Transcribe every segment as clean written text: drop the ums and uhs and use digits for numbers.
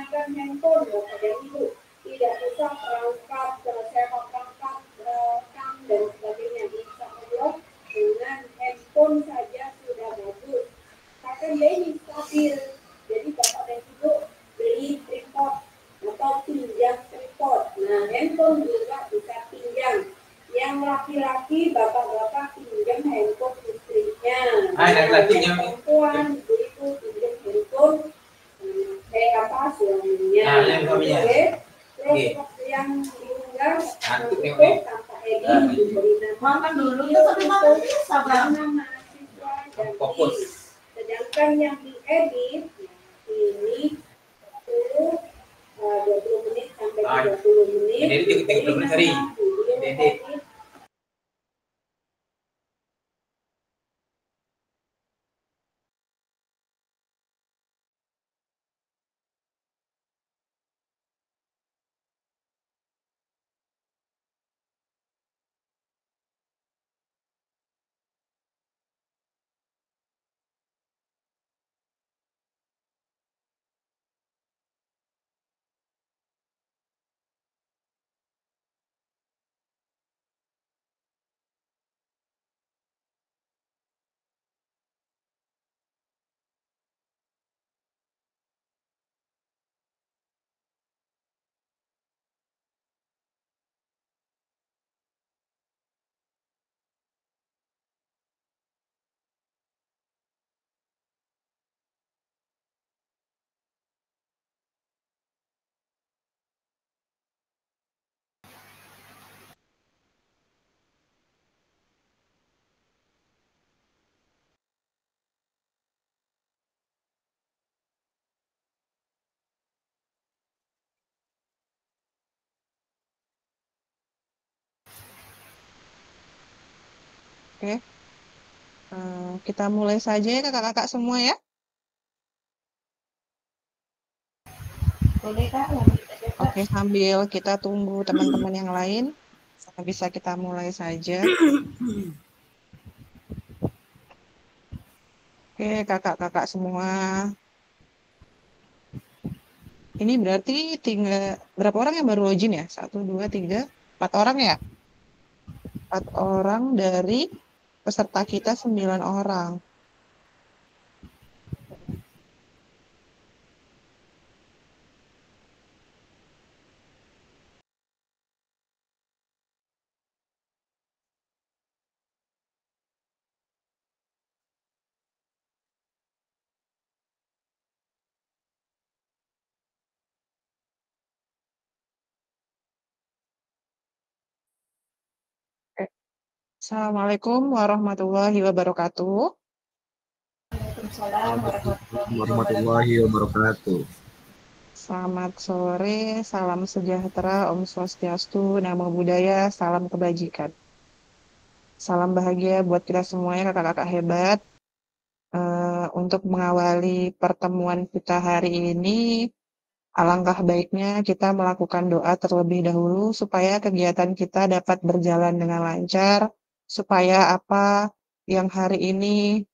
menggunakan handphone Bapak dan Ibu, tidak usah perangkat sewa perangkat kam dan sebagainya, bisa saja dengan handphone saja sudah bagus. Karena dia ini stabil, jadi Bapak dan Ibu beli tripod atau pinjam tripod. Nah, handphone juga bisa pinjam. Yang laki-laki bapak-bapak pinjam handphone istrinya. Yang perempuan ibu-ibu pinjam handphone suaminya. Oke. Terus yang diunggah itu tanpa edit diberi nama dulu itu nama mahasiswa dan fokus. Sedangkan yang diedit ini 20 menit sampai 30 menit. Jadi 30 menit hari. Edit. Oke, kita mulai saja ya kakak-kakak semua ya. Boleh Kak, Oke, sambil kita tunggu teman-teman yang lain, bisa kita mulai saja. Oke, kakak-kakak semua. Ini berarti tinggal berapa orang yang baru login ya? 1, 2, 3, 4 orang ya? 4 orang dari peserta kita 9 orang. Oke. Assalamualaikum warahmatullahi wabarakatuh. Waalaikumsalam warahmatullahi wabarakatuh. Selamat sore, salam sejahtera, Om Swastiastu, Namo Buddhaya, salam kebajikan. Salam bahagia buat kita semuanya, kakak-kakak hebat. Untuk mengawali pertemuan kita hari ini, alangkah baiknya kita melakukan doa terlebih dahulu supaya kegiatan kita dapat berjalan dengan lancar, supaya apa yang hari ini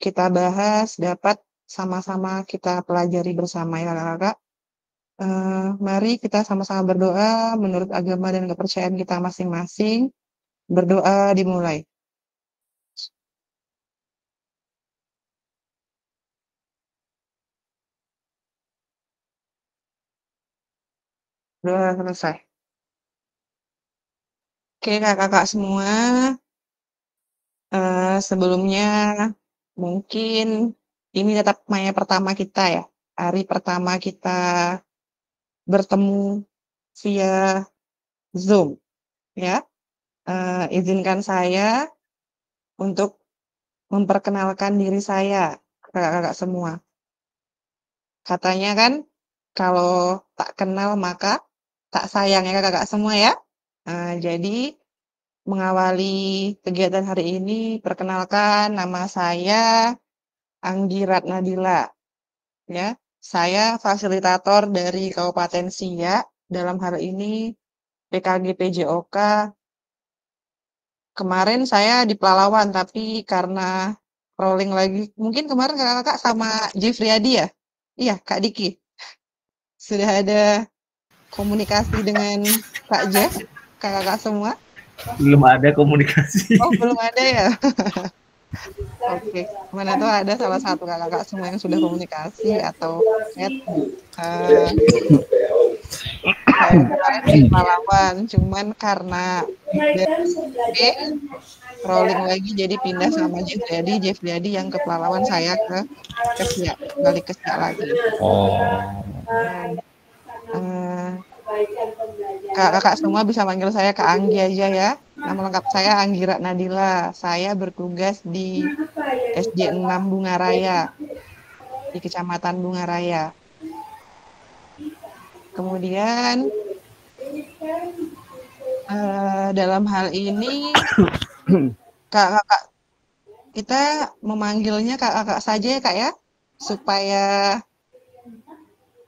kita bahas dapat sama-sama kita pelajari bersama ya kakak-kakak. Mari kita sama-sama berdoa menurut agama dan kepercayaan kita masing-masing. Berdoa dimulai. Doa selesai. Oke kakak-kakak semua, sebelumnya mungkin ini tetap maya pertama kita ya. Hari pertama kita bertemu via Zoom ya. Izinkan saya untuk memperkenalkan diri saya kakak-kakak semua. Katanya kan kalau tak kenal maka tak sayang ya kakak-kakak semua ya. Jadi mengawali kegiatan hari ini, perkenalkan nama saya Anggi Ratnadila. Ya, saya fasilitator dari Kabupaten Siak. Dalam hal ini PKG PJOK. Kemarin saya di Pelalawan, tapi karena rolling lagi, mungkin kemarin kakak-kakak sama Jeffriyadi ya? Iya, Kak Diki. Sudah ada komunikasi dengan Kak Jeff, kakak-kakak semua? Belum ada komunikasi. Oh, belum ada ya? Oke, mana tahu ada salah satu kakak-kakak semua yang sudah komunikasi atau chat. Eh, saya kemarin di Palawan, cuman karena dari B rolling lagi jadi pindah sama Jeff Dedi yang ke Palawan, saya ke Siak, balik ke Siak lagi. Oh. Dan kakak-kakak semua bisa manggil saya Kak Anggi aja ya. Nama lengkap saya Anggira Nadila. Saya bertugas di SD 6 Bungaraya, di Kecamatan Bungaraya. Kemudian dalam hal ini kakak kita memanggilnya kakak saja ya Kak ya, supaya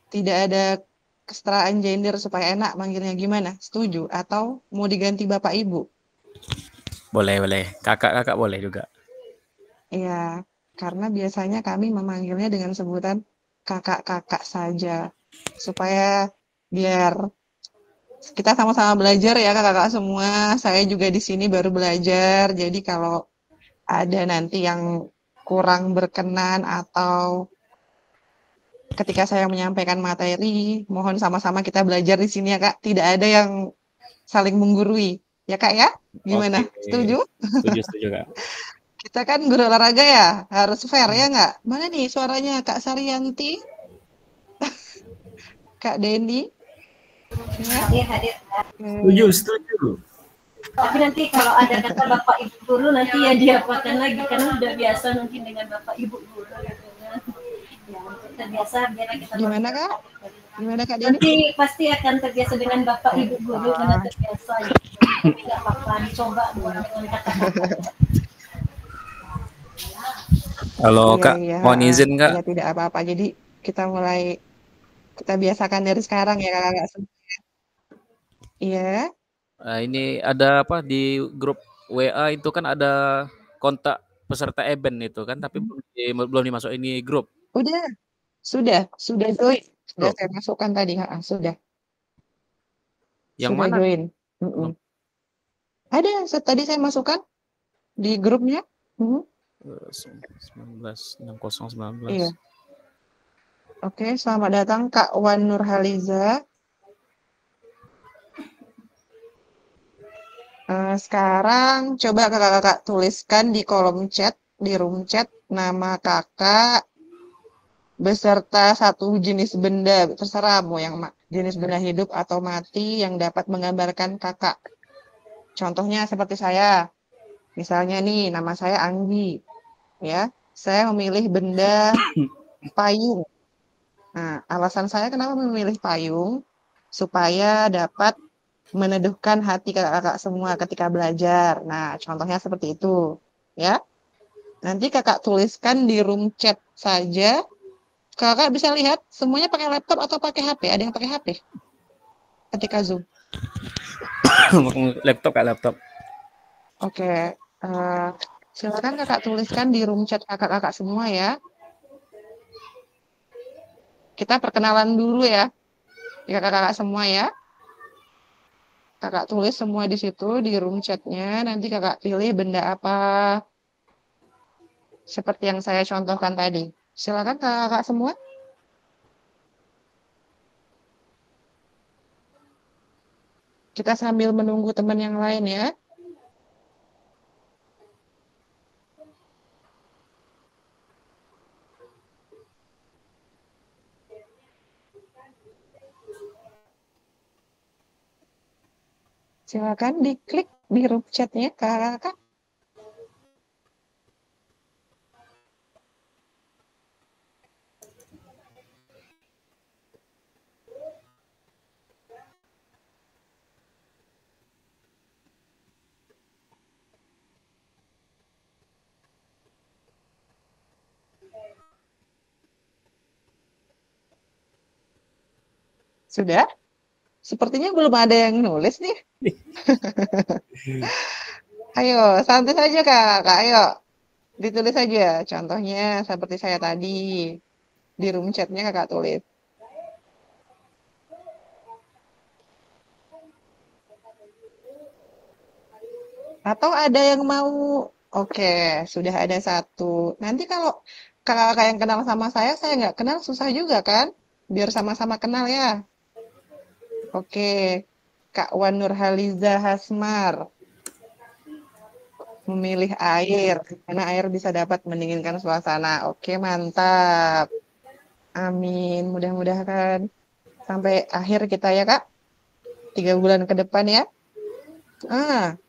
tidak ada kesetaraan gender, supaya enak manggilnya. Gimana? Setuju? Atau mau diganti Bapak Ibu? Boleh. Kakak boleh juga. Iya, karena biasanya kami memanggilnya dengan sebutan kakak-kakak saja, supaya biar kita sama-sama belajar ya kakak-kakak semua. Saya juga di sini baru belajar, jadi kalau ada nanti yang kurang berkenan atau ketika saya menyampaikan materi, mohon sama-sama kita belajar di sini ya Kak. Tidak ada yang saling menggurui. Ya Kak ya? Gimana? Oke. Setuju? Setuju Kak. Kita kan guru olahraga ya, harus fair ya nggak? Mana nih suaranya Kak Saryanti? Kak Dendi? Ya? Hadir. Setuju. Tapi nanti kalau ada kata Bapak Ibu guru nanti ya diapakan lagi karena udah biasa mungkin dengan Bapak Ibu guru gitu kan. Ya, untuk terbiasa biar kita Gimana Kak? Gimana Kak Dendi? nanti pasti akan terbiasa dengan Bapak Ibu guru karena terbiasa gitu. Tapi nggak apa-apa dicoba dengan kata-kata. Kalau Iya, Kak iya, mohon izin Kak. ya tidak apa-apa. Jadi kita biasakan dari sekarang ya kakak semua. Iya. Ini ada apa di grup WA itu kan ada kontak peserta event itu kan, tapi belum dimasuk ini grup. Sudah join. Sudah Oh, saya masukkan tadi, sudah. yang Sudah mana? join. Ada, tadi saya masukkan di grupnya. 19 Iya. Oke, selamat datang Kak Wan Nurhaliza. Sekarang coba kakak-kakak tuliskan di kolom chat, di room chat, nama kakak beserta satu jenis benda, terserah mau yang jenis benda hidup atau mati yang dapat menggambarkan kakak. Contohnya seperti saya, misalnya nih nama saya Anggi, ya. Saya memilih benda payung. Nah, alasan saya kenapa memilih payung, supaya dapat meneduhkan hati kakak-kakak semua ketika belajar. Nah, contohnya seperti itu, ya. Nanti kakak tuliskan di room chat saja. Kakak bisa lihat semuanya pakai laptop atau pakai HP? Ada yang pakai HP ketika Zoom. laptop. Oke, silakan kakak tuliskan di room chat kakak-kakak semua ya. Kita perkenalan dulu ya, kakak-kakak semua ya. Kakak tulis semua di situ di room chatnya. Nanti kakak pilih benda apa, seperti yang saya contohkan tadi. Silakan kakak-kakak semua. Kita sambil menunggu teman yang lain ya. Silakan diklik di room chatnya kakak-kakak. Sudah? Sepertinya belum ada yang nulis nih. Ayo, santai saja Kak. Ayo, ditulis saja. Contohnya seperti saya tadi. Di room chatnya kakak tulis. Atau ada yang mau? Oke, sudah ada satu. Nanti kalau kakak yang kenal sama saya nggak kenal susah juga kan? Biar sama-sama kenal ya. Oke, Kak Wan Nurhaliza Hasmar memilih air karena air bisa dapat mendinginkan suasana. Oke, mantap. Amin. Mudah-mudahan sampai akhir kita ya Kak. 3 bulan ke depan ya. Ah,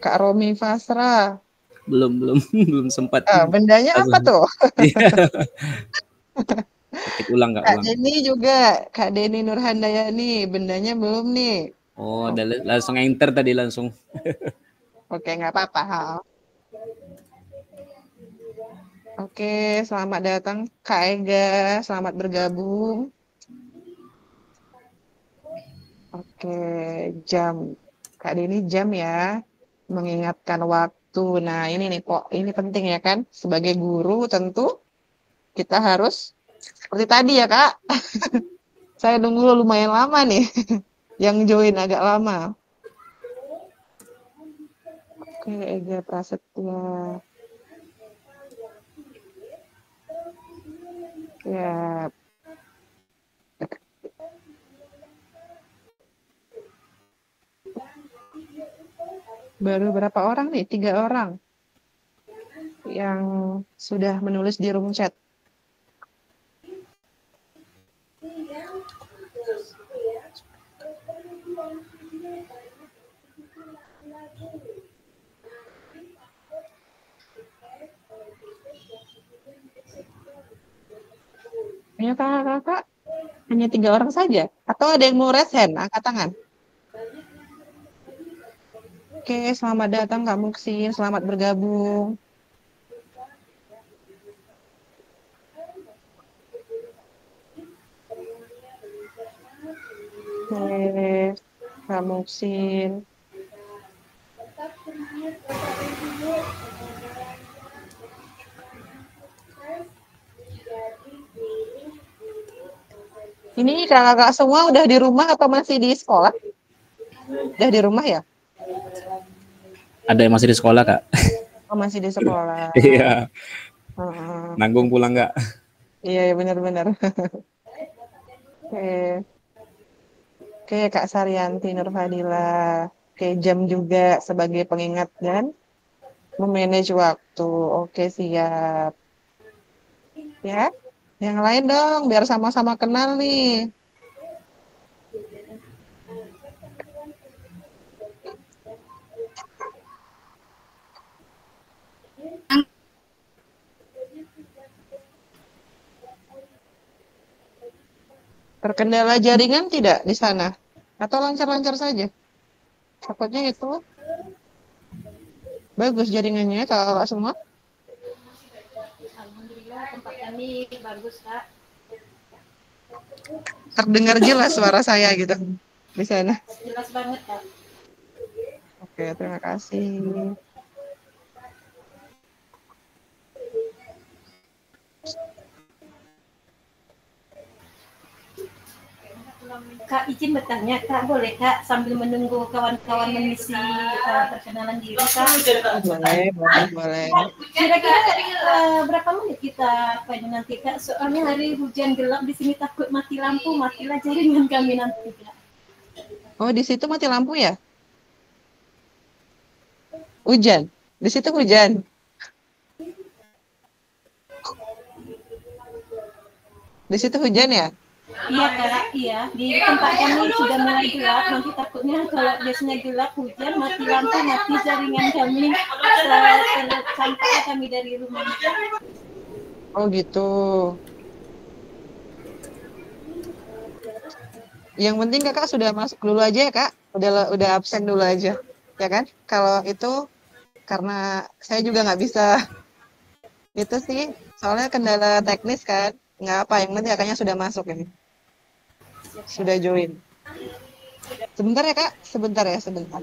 Kak Romi Fasra. Belum belum sempat. Bendanya apa tuh? Iya. Ketik ulang Kak, Kak ulang. Deni juga, Kak Deni Nurhandayani, bendanya belum nih. Oh, ada langsung enter tadi langsung. Oke, nggak apa-apa. Oke, selamat datang Kak Ega, selamat bergabung. Oke, jam. Kak Deni jam ya, mengingatkan waktu. Nah, ini nih, Pok, ini penting ya kan? Sebagai guru tentu kita harus seperti tadi ya, Kak. Saya nunggu lumayan lama nih, yang join agak lama. Oke, Ega Prasetya. Ya, baru berapa orang nih? 3 orang yang sudah menulis di room chat. Hanya kakak hanya 3 orang saja. Atau ada yang mau raise hand, angkat tangan. Oke, selamat datang Kak Muksin, selamat bergabung. Oke, Kak Muksin. Ini kakak semua udah di rumah atau masih di sekolah? Udah di rumah ya? Ada yang masih di sekolah Kak? Oh, masih di sekolah. Iya. Heeh. Nanggung pulang nggak? Iya, benar-benar. Oke. Oke, Kak Saryanti Nurfadila. Oke, jam juga sebagai pengingat dan memanage waktu. Oke, siap. Ya, yang lain dong, biar sama-sama kenal nih. Terkendala jaringan tidak di sana? Atau lancar-lancar saja? Takutnya itu bagus jaringannya kalau semua. Alhamdulillah tempat kami bagus Kak. Terdengar jelas suara saya gitu di sana. Jelas banget Kak. Oke, terima kasih. Kak izin bertanya Kak, boleh Kak sambil menunggu kawan-kawan mengisi perkenalan diri Kak? Boleh. Kira-kira berapa menit kita apa ini nanti Kak? Soalnya hari hujan gelap di sini takut mati lampu, matilah jaringan kami nanti Kak. Oh, di situ mati lampu ya? Hujan. Di situ hujan. Di situ hujan ya? Iya Kak, iya. Di tempat kami sudah mulai gelap. Nanti takutnya kalau biasanya gelap hujan, mati lampu, mati jaringan kami. Sampai kami dari rumah. Oh gitu. Yang penting kakak sudah masuk dulu aja ya kak. Udah absen dulu aja, ya kan? Kalau itu karena saya juga nggak bisa itu sih. Soalnya kendala teknis kan. Nggak apa. Yang penting kakaknya sudah masuk ini. Sudah join. Sebentar ya kak. Sebentar ya sebentar.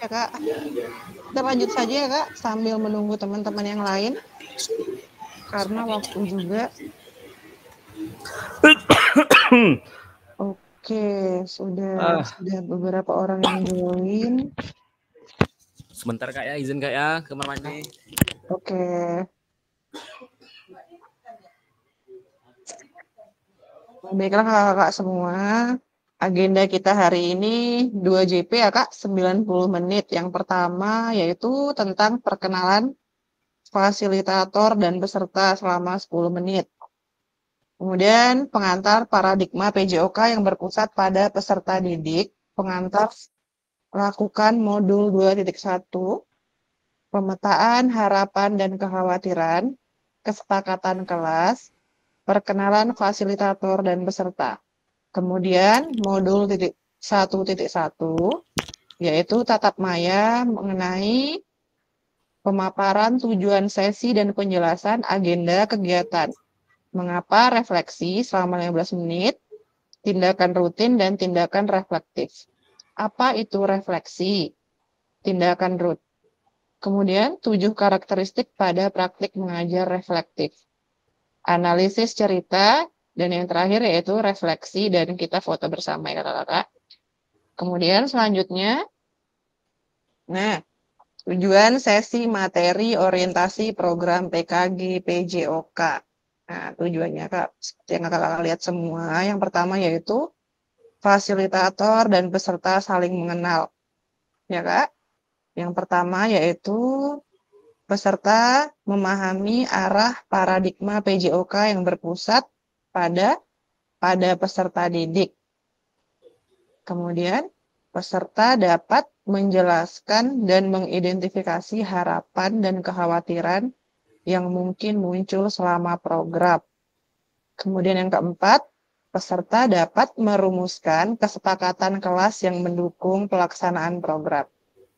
ya Kak. Kita lanjut saja ya Kak, sambil menunggu teman-teman yang lain. Karena waktu juga. Oke, sudah beberapa orang yang join. Sebentar Kak ya, izin Kak ya, kamar mandi. Oke. Baiklah kakak-kakak semua, agenda kita hari ini 2 JP ya Kak, 90 menit. Yang pertama yaitu tentang perkenalan fasilitator dan peserta selama 10 menit. Kemudian pengantar paradigma PJOK yang berpusat pada peserta didik, pengantar lakukan modul 2.1, pemetaan harapan dan kekhawatiran, kesepakatan kelas, perkenalan fasilitator dan peserta. Kemudian modul 1.1 yaitu tatap maya mengenai pemaparan tujuan sesi dan penjelasan agenda kegiatan. Mengapa refleksi selama 15 menit, tindakan rutin dan tindakan reflektif. Apa itu refleksi? Tindakan rutin. Kemudian 7 karakteristik pada praktik mengajar reflektif. Analisis cerita, dan yang terakhir yaitu refleksi dan kita foto bersama ya kakak-kakak. Kemudian selanjutnya, nah tujuan sesi materi orientasi program PKG PJOK. Nah tujuannya Kak, seperti yang kakak-kakak lihat semua, yang pertama yaitu fasilitator dan peserta saling mengenal. Ya Kak, yang pertama yaitu peserta memahami arah paradigma PJOK yang berpusat pada peserta didik. Kemudian, peserta dapat menjelaskan dan mengidentifikasi harapan dan kekhawatiran yang mungkin muncul selama program. Kemudian yang keempat, peserta dapat merumuskan kesepakatan kelas yang mendukung pelaksanaan program.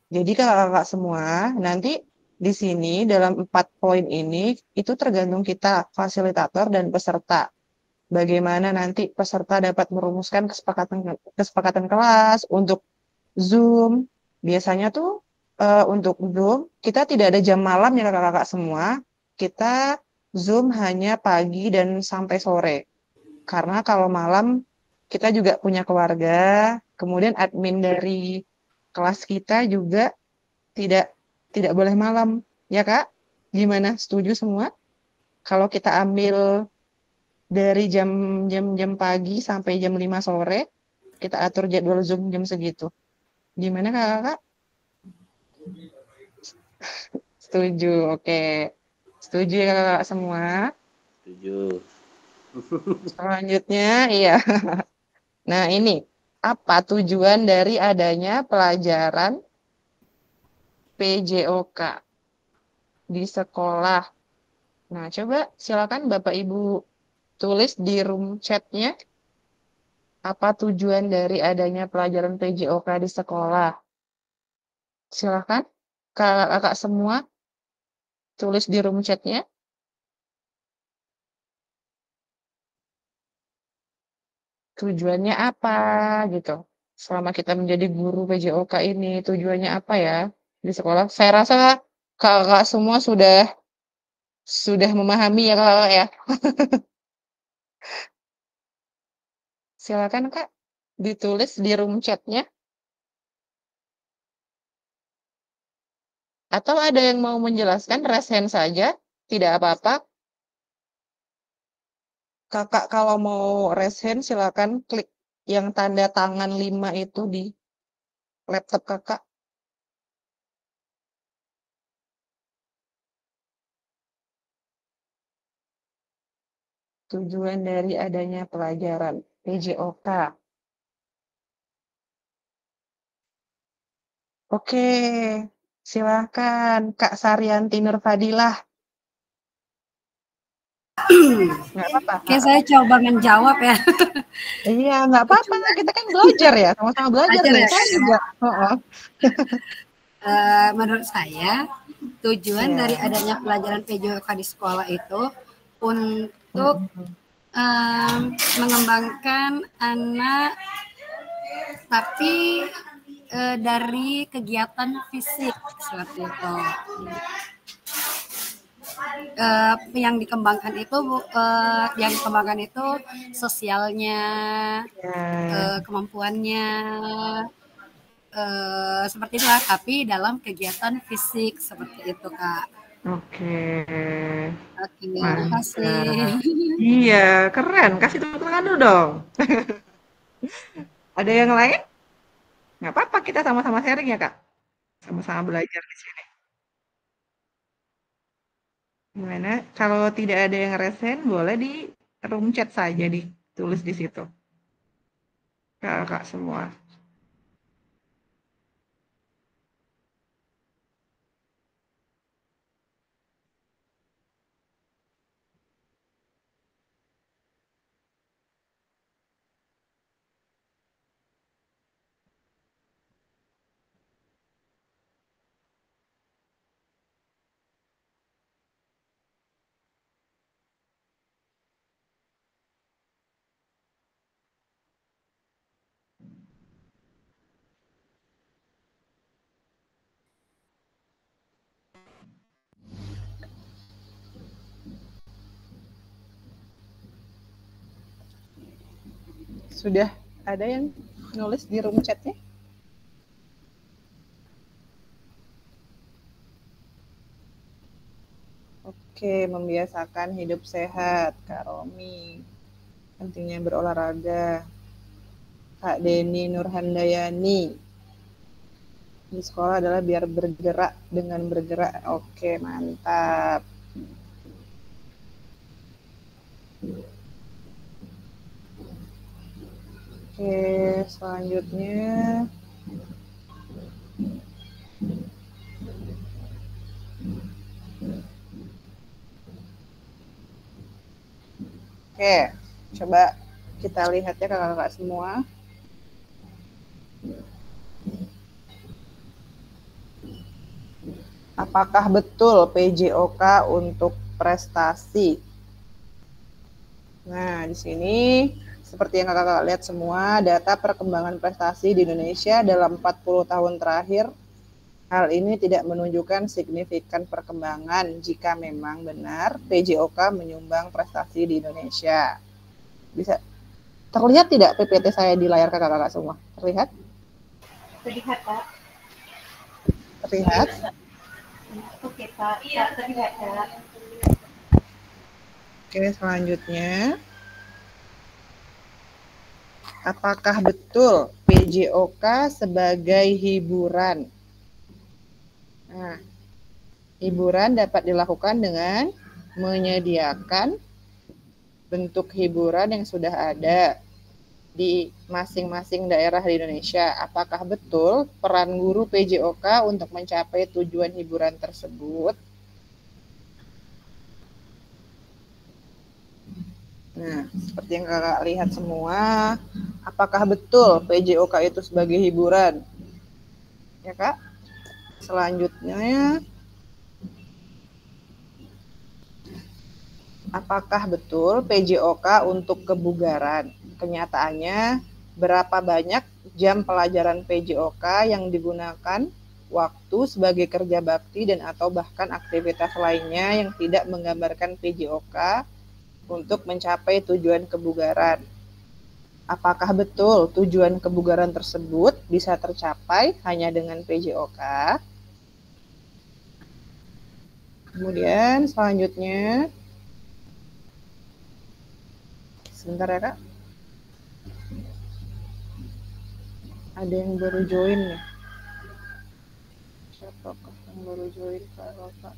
Jadi kakak-kakak semua, nanti di sini dalam 4 poin ini, itu tergantung kita, fasilitator dan peserta. Bagaimana nanti peserta dapat merumuskan kesepakatan kelas untuk Zoom. Biasanya tuh untuk Zoom, kita tidak ada jam malam ya kakak-kakak semua. Kita Zoom hanya pagi dan sampai sore. Karena kalau malam, kita juga punya keluarga. Kemudian admin dari kelas kita juga tidak boleh malam. Ya Kak? Gimana? Setuju semua? Kalau kita ambil dari jam pagi sampai jam 5 sore, kita atur jadwal Zoom jam segitu. Gimana kakak? Setuju, oke. Setuju ya kakak semua? Setuju. Selanjutnya, iya. Nah ini, apa tujuan dari adanya pelajaran PJOK di sekolah? Nah coba silakan Bapak Ibu tulis di room chat-nya apa tujuan dari adanya pelajaran PJOK di sekolah. Silakan kakak semua tulis di room chat-nya. Tujuannya apa gitu. Selama kita menjadi guru PJOK ini tujuannya apa ya di sekolah? Saya rasa kakak semua sudah memahami ya kakak ya. Silakan Kak, ditulis di room chat-nya. Atau ada yang mau menjelaskan, raise hand saja, tidak apa-apa. Kakak kalau mau raise hand, silakan klik yang tanda tangan 5 itu di laptop kakak. Tujuan dari adanya pelajaran PJOK. Oke, silahkan Kak Saryanti Nurfadilah. Nggak apa-apa. Oke, saya coba menjawab ya. Iya, nggak apa-apa. Kita kan belajar ya, sama-sama belajar Belajar nih. ya, Saya Kak, juga. Menurut saya, tujuan dari adanya pelajaran PJOK di sekolah itu untuk mengembangkan anak, tapi dari kegiatan fisik seperti itu. Yang dikembangkan itu sosialnya, kemampuannya, seperti itu lah, tapi dalam kegiatan fisik seperti itu, Kak. Oke, Terima kasih. Iya, keren. Kasih tepuk tangan dulu dong. Ada yang lain? Nggak apa-apa, kita sama-sama sharing ya, Kak. Sama-sama belajar di sini. Gimana? Kalau tidak ada yang resen, boleh di room chat saja ditulis di situ. Kakak semua. Sudah ada yang nulis di room chatnya? Oke, membiasakan hidup sehat, Kak Romi. Pentingnya berolahraga. Kak Deni Nurhandayani. Di sekolah adalah biar bergerak dengan bergerak. Oke, mantap. Oke, selanjutnya oke, coba kita lihat ya kakak-kakak semua. Apakah betul PJOK untuk prestasi? Nah, di sini seperti yang kakak-kakak lihat semua, data perkembangan prestasi di Indonesia dalam 40 tahun terakhir, hal ini tidak menunjukkan signifikan perkembangan jika memang benar PJOK menyumbang prestasi di Indonesia. Bisa terlihat tidak PPT saya di layar kakak-kakak semua? Terlihat? Terlihat, Pak. Terlihat? Oke, Pak. Iya, terlihat, Pak. Oke, selanjutnya. Apakah betul PJOK sebagai hiburan? Nah, hiburan dapat dilakukan dengan menyediakan bentuk hiburan yang sudah ada di masing-masing daerah di Indonesia. Apakah betul peran guru PJOK untuk mencapai tujuan hiburan tersebut? Nah, seperti yang kakak lihat semua, apakah betul PJOK itu sebagai hiburan? Ya, Kak? Selanjutnya, apakah betul PJOK untuk kebugaran? Kenyataannya, berapa banyak jam pelajaran PJOK yang digunakan waktu sebagai kerja bakti dan atau bahkan aktivitas lainnya yang tidak menggambarkan PJOK untuk mencapai tujuan kebugaran? Apakah betul tujuan kebugaran tersebut bisa tercapai hanya dengan PJOK? Kemudian selanjutnya, sebentar ya, Kak. Ada yang baru join nih. Siapakah yang baru join, Kak?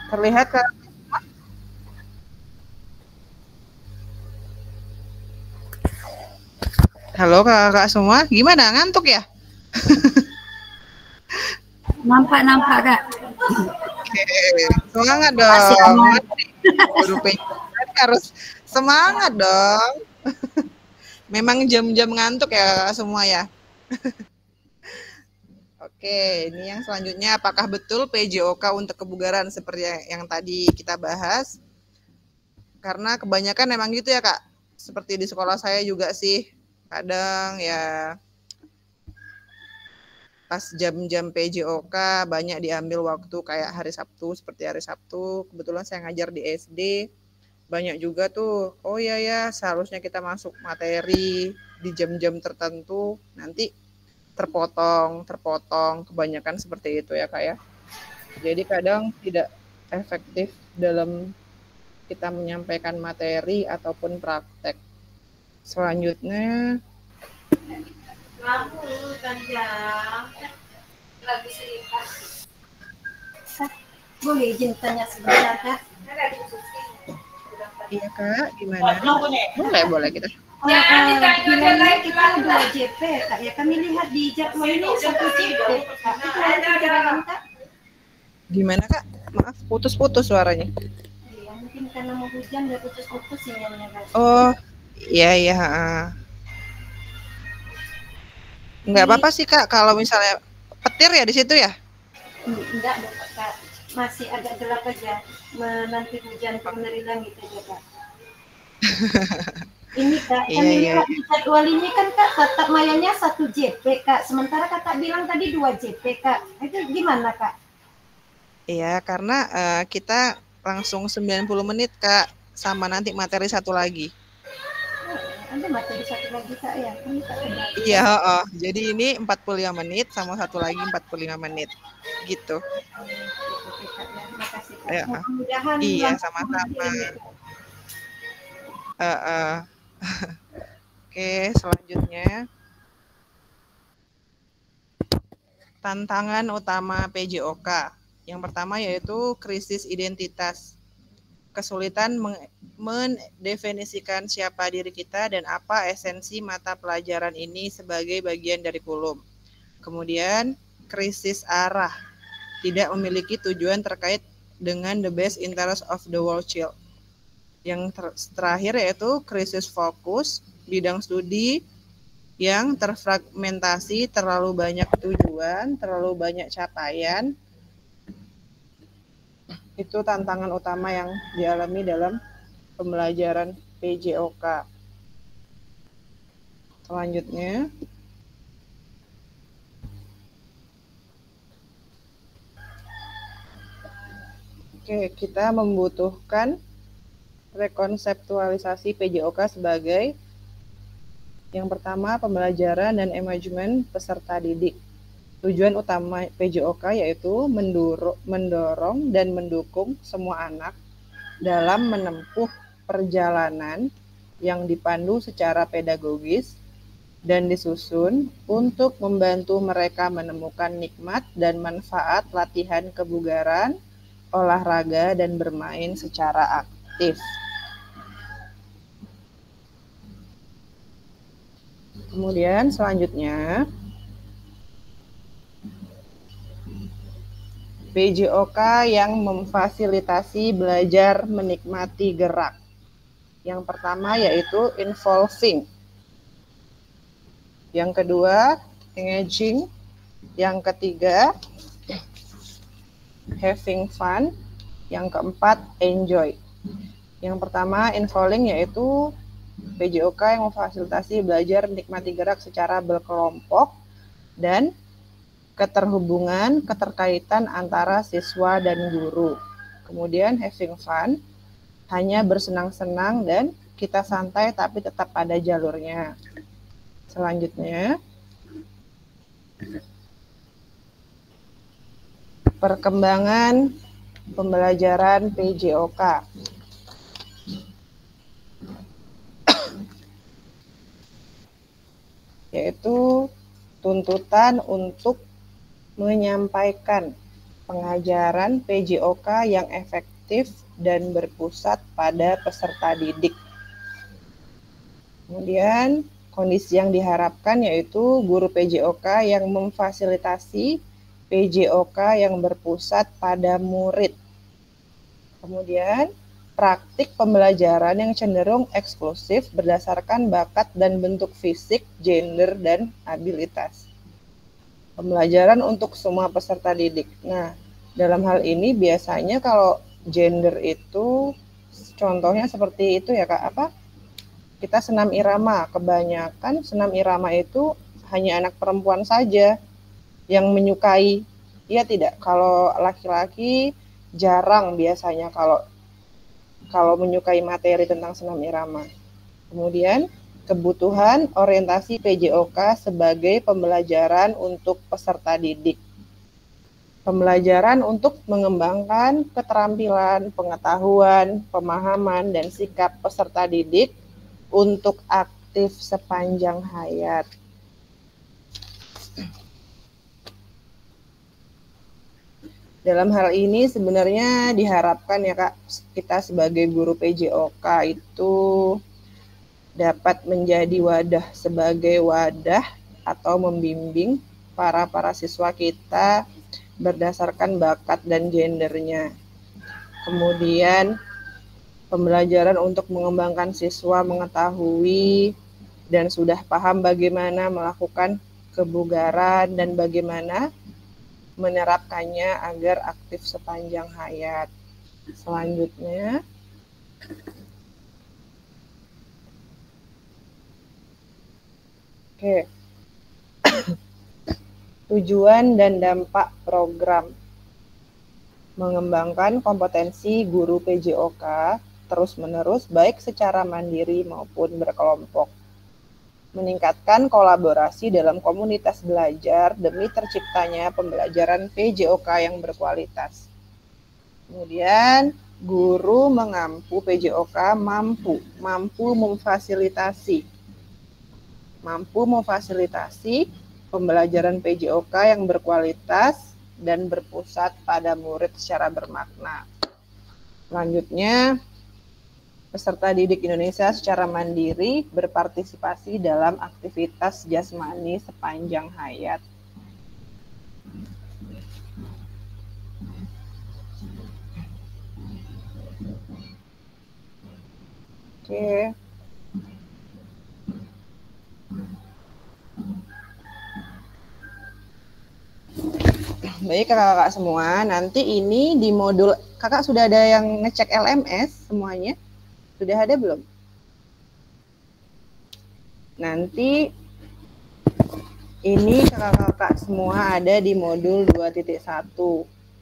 Terlihat, Kak? Halo kakak semua, gimana? Ngantuk ya? Nampak, Kak. Oke, semangat dong. Harus semangat dong. Memang jam-jam ngantuk ya semua ya. Oke, ini yang selanjutnya, apakah betul PJOK untuk kebugaran seperti yang tadi kita bahas? Karena kebanyakan emang gitu ya Kak. Seperti di sekolah saya juga sih, kadang ya pas jam-jam PJOK banyak diambil waktu kayak hari Sabtu, seperti hari Sabtu. Kebetulan saya ngajar di SD, banyak juga tuh, oh ya ya seharusnya kita masuk materi di jam-jam tertentu, nanti terpotong, kebanyakan seperti itu ya Kak ya. Jadi kadang tidak efektif dalam kita menyampaikan materi ataupun praktek. Selanjutnya, Boleh izin tanya sebentar Kak? iya Kak, gimana? Boleh kita. Bilangnya kita 2 JP Kak ya, kami lihat di jadwal ini 1 JP Kak. Itu ada jalan Kak? Gimana Kak? Maaf, putus-putus suaranya. Iya, mungkin karena mau hujan dia putus-putus sinyalnya Kak. Oh, iya iya. Nggak apa-apa sih Kak, kalau misalnya petir ya di situ ya? Enggak Kak, masih agak gelap aja, menanti hujan pengerilan gitu aja Kak. Ini Kak, kami lihat di jadwal ini kan Kak, tatap mayanya 1 JP Kak, sementara Kakak bilang tadi 2 JP Kak, itu gimana Kak? Iya, karena kita langsung 90 menit Kak, sama nanti materi satu lagi. Ada materi satu lagi Kak ya? Iya, jadi ini 45 menit sama satu lagi 45 menit. Gitu. Makasih Kak. Ya. Mudah-mudahan iya, sama-sama. Oke, selanjutnya. Tantangan utama PJOK. Yang pertama yaitu krisis identitas. Kesulitan mendefinisikan siapa diri kita dan apa esensi mata pelajaran ini sebagai bagian dari kurikulum. Kemudian, krisis arah. Tidak memiliki tujuan terkait dengan the best interest of the whole child. Yang terakhir yaitu krisis fokus, bidang studi yang terfragmentasi, terlalu banyak tujuan, terlalu banyak capaian. Itu tantangan utama yang dialami dalam pembelajaran PJOK. Selanjutnya, kita membutuhkan rekonseptualisasi PJOK sebagai yang pertama, pembelajaran dan manajemen peserta didik. Tujuan utama PJOK yaitu mendorong dan mendukung semua anak dalam menempuh perjalanan yang dipandu secara pedagogis dan disusun untuk membantu mereka menemukan nikmat dan manfaat latihan kebugaran, olahraga, dan bermain secara aktif. Kemudian selanjutnya, PJOK yang memfasilitasi belajar menikmati gerak. Yang pertama yaitu involving. Yang kedua, engaging. Yang ketiga, having fun. Yang keempat, enjoy. Yang pertama, involving yaitu PJOK yang memfasilitasi belajar menikmati gerak secara berkelompok dan keterkaitan antara siswa dan guru. Kemudian having fun, hanya bersenang-senang dan kita santai tapi tetap pada jalurnya. Selanjutnya, perkembangan pembelajaran PJOK. Yaitu tuntutan untuk menyampaikan pengajaran PJOK yang efektif dan berpusat pada peserta didik. Kemudian, kondisi yang diharapkan yaitu guru PJOK yang memfasilitasi PJOK yang berpusat pada murid. Kemudian, praktik pembelajaran yang cenderung eksklusif berdasarkan bakat dan bentuk fisik, gender, dan abilitas. Pembelajaran untuk semua peserta didik. Nah, dalam hal ini biasanya kalau gender itu contohnya seperti itu ya Kak, kita senam irama, kebanyakan senam irama itu hanya anak perempuan saja yang menyukai. Iya tidak? Kalau laki-laki jarang biasanya kalau menyukai materi tentang senam irama. Kemudian kebutuhan orientasi PJOK sebagai pembelajaran untuk peserta didik. Pembelajaran untuk mengembangkan keterampilan, pengetahuan, pemahaman, dan sikap peserta didik untuk aktif sepanjang hayat. Dalam hal ini sebenarnya diharapkan ya Kak, kita sebagai guru PJOK itu dapat menjadi sebagai wadah atau membimbing para siswa kita berdasarkan bakat dan gendernya. Kemudian pembelajaran untuk mengembangkan siswa mengetahui dan sudah paham bagaimana melakukan kebugaran dan bagaimana menerapkannya agar aktif sepanjang hayat. Selanjutnya, tujuan dan dampak program. Mengembangkan kompetensi guru PJOK terus-menerus baik secara mandiri maupun berkelompok. Meningkatkan kolaborasi dalam komunitas belajar demi terciptanya pembelajaran PJOK yang berkualitas. Kemudian, guru mengampu PJOK mampu memfasilitasi pembelajaran PJOK yang berkualitas dan berpusat pada murid secara bermakna. Selanjutnya, peserta didik Indonesia secara mandiri berpartisipasi dalam aktivitas jasmani sepanjang hayat. Oke. Baik kakak-kakak semua, nanti ini di modul, kakak sudah ada yang ngecek LMS semuanya? Sudah ada belum? Nanti ini kakak-kakak semua ada di modul 2.1.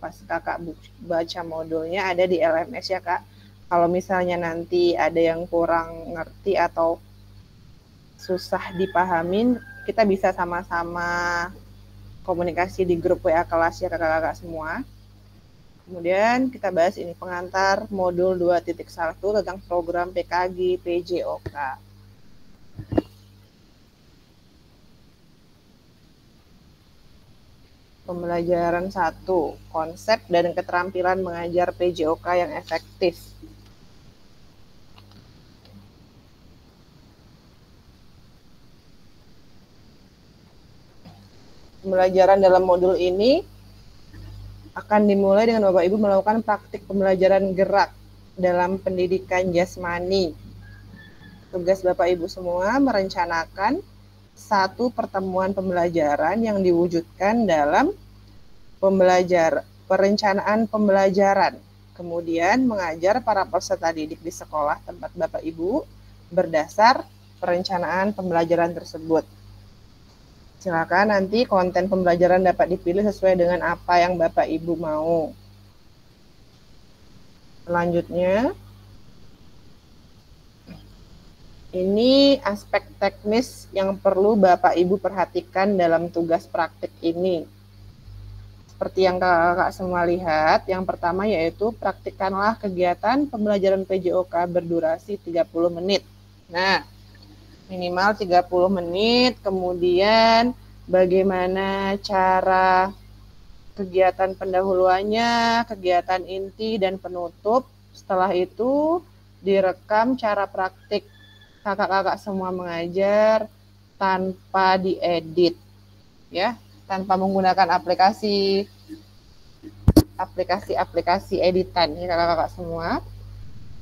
Pas kakak baca modulnya ada di LMS ya Kak. Kalau misalnya nanti ada yang kurang ngerti atau susah dipahamin, kita bisa sama-sama komunikasi di grup WA kelas ya kakak-kakak semua. Kemudian kita bahas ini pengantar modul 2.1 tentang program PKG PJOK. Pembelajaran 1, konsep dan keterampilan mengajar PJOK yang efektif. Pembelajaran dalam modul ini akan dimulai dengan Bapak Ibu melakukan praktik pembelajaran gerak dalam pendidikan jasmani. Tugas Bapak Ibu semua merencanakan satu pertemuan pembelajaran yang diwujudkan dalam perencanaan pembelajaran. Kemudian mengajar para peserta didik di sekolah tempat Bapak Ibu berdasar perencanaan pembelajaran tersebut. Silakan nanti konten pembelajaran dapat dipilih sesuai dengan apa yang Bapak Ibu mau. Selanjutnya, ini aspek teknis yang perlu Bapak Ibu perhatikan dalam tugas praktik ini. Seperti yang kakak semua lihat, yang pertama yaitu praktikkanlah kegiatan pembelajaran PJOK berdurasi 30 menit. Nah, minimal 30 menit, kemudian bagaimana cara kegiatan pendahuluannya, kegiatan inti dan penutup. Setelah itu direkam cara praktik kakak-kakak semua mengajar tanpa diedit, ya, tanpa menggunakan aplikasi editan ya kakak-kakak semua.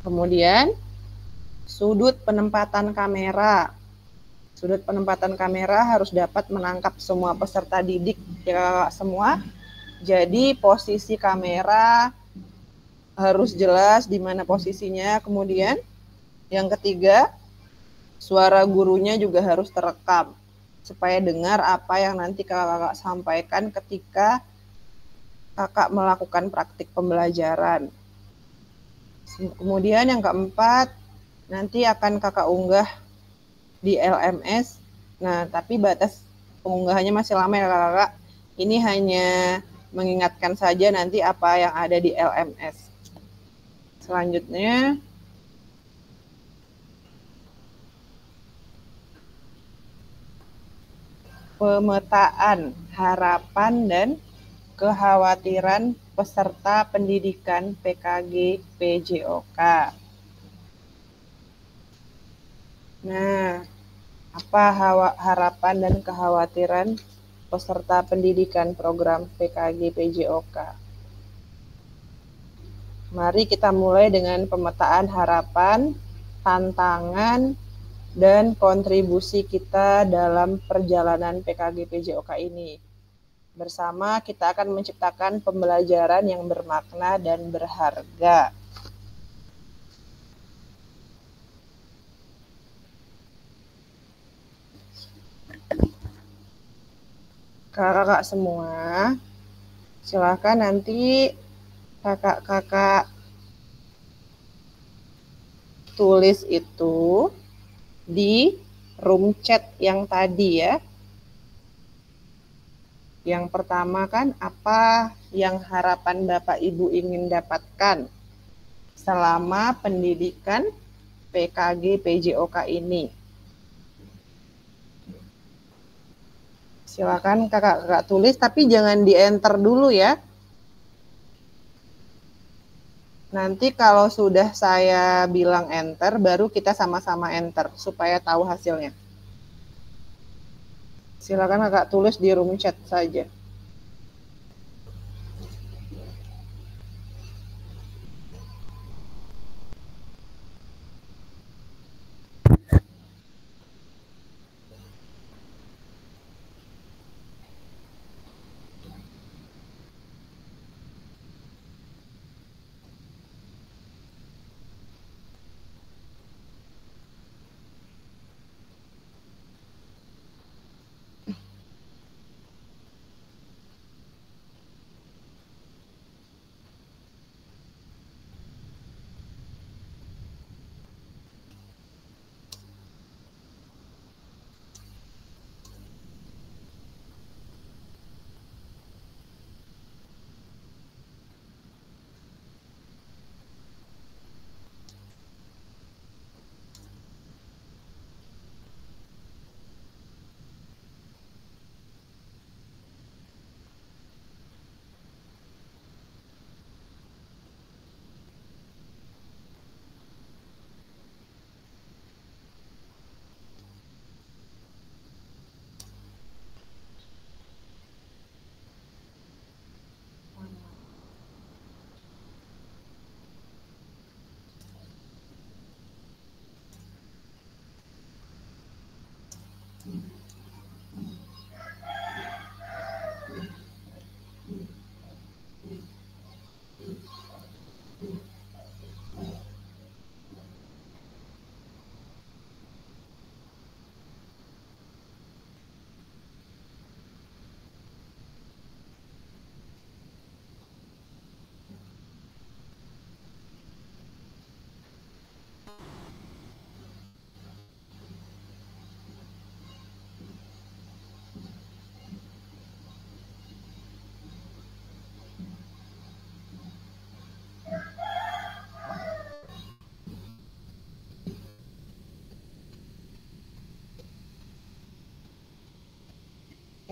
Kemudian sudut penempatan kamera. Sudut penempatan kamera harus dapat menangkap semua peserta didik ya semua. Jadi posisi kamera harus jelas di mana posisinya. Kemudian yang ketiga, suara gurunya juga harus terekam supaya dengar apa yang nanti kakak sampaikan ketika kakak melakukan praktik pembelajaran. Kemudian yang keempat, nanti akan kakak unggah di LMS. Nah, tapi batas pengunggahannya masih lama ya kakak. Ini hanya mengingatkan saja nanti apa yang ada di LMS. Selanjutnya, pemetaan harapan dan kekhawatiran peserta pendidikan PKG PJOK. Nah, apa harapan dan kekhawatiran peserta pendidikan program PKG PJOK? Mari kita mulai dengan pemetaan harapan, tantangan, dan kontribusi kita dalam perjalanan PKG PJOK ini. Bersama kita akan menciptakan pembelajaran yang bermakna dan berharga. Kakak-kakak semua, silakan nanti kakak-kakak tulis itu di room chat yang tadi ya. Yang pertama kan apa yang harapan Bapak Ibu ingin dapatkan selama pendidikan PKG PJOK ini. Silakan kakak-kakak tulis, tapi jangan di-enter dulu ya. Nanti kalau sudah saya bilang enter, baru kita sama-sama enter, supaya tahu hasilnya. Silakan kakak tulis di room chat saja.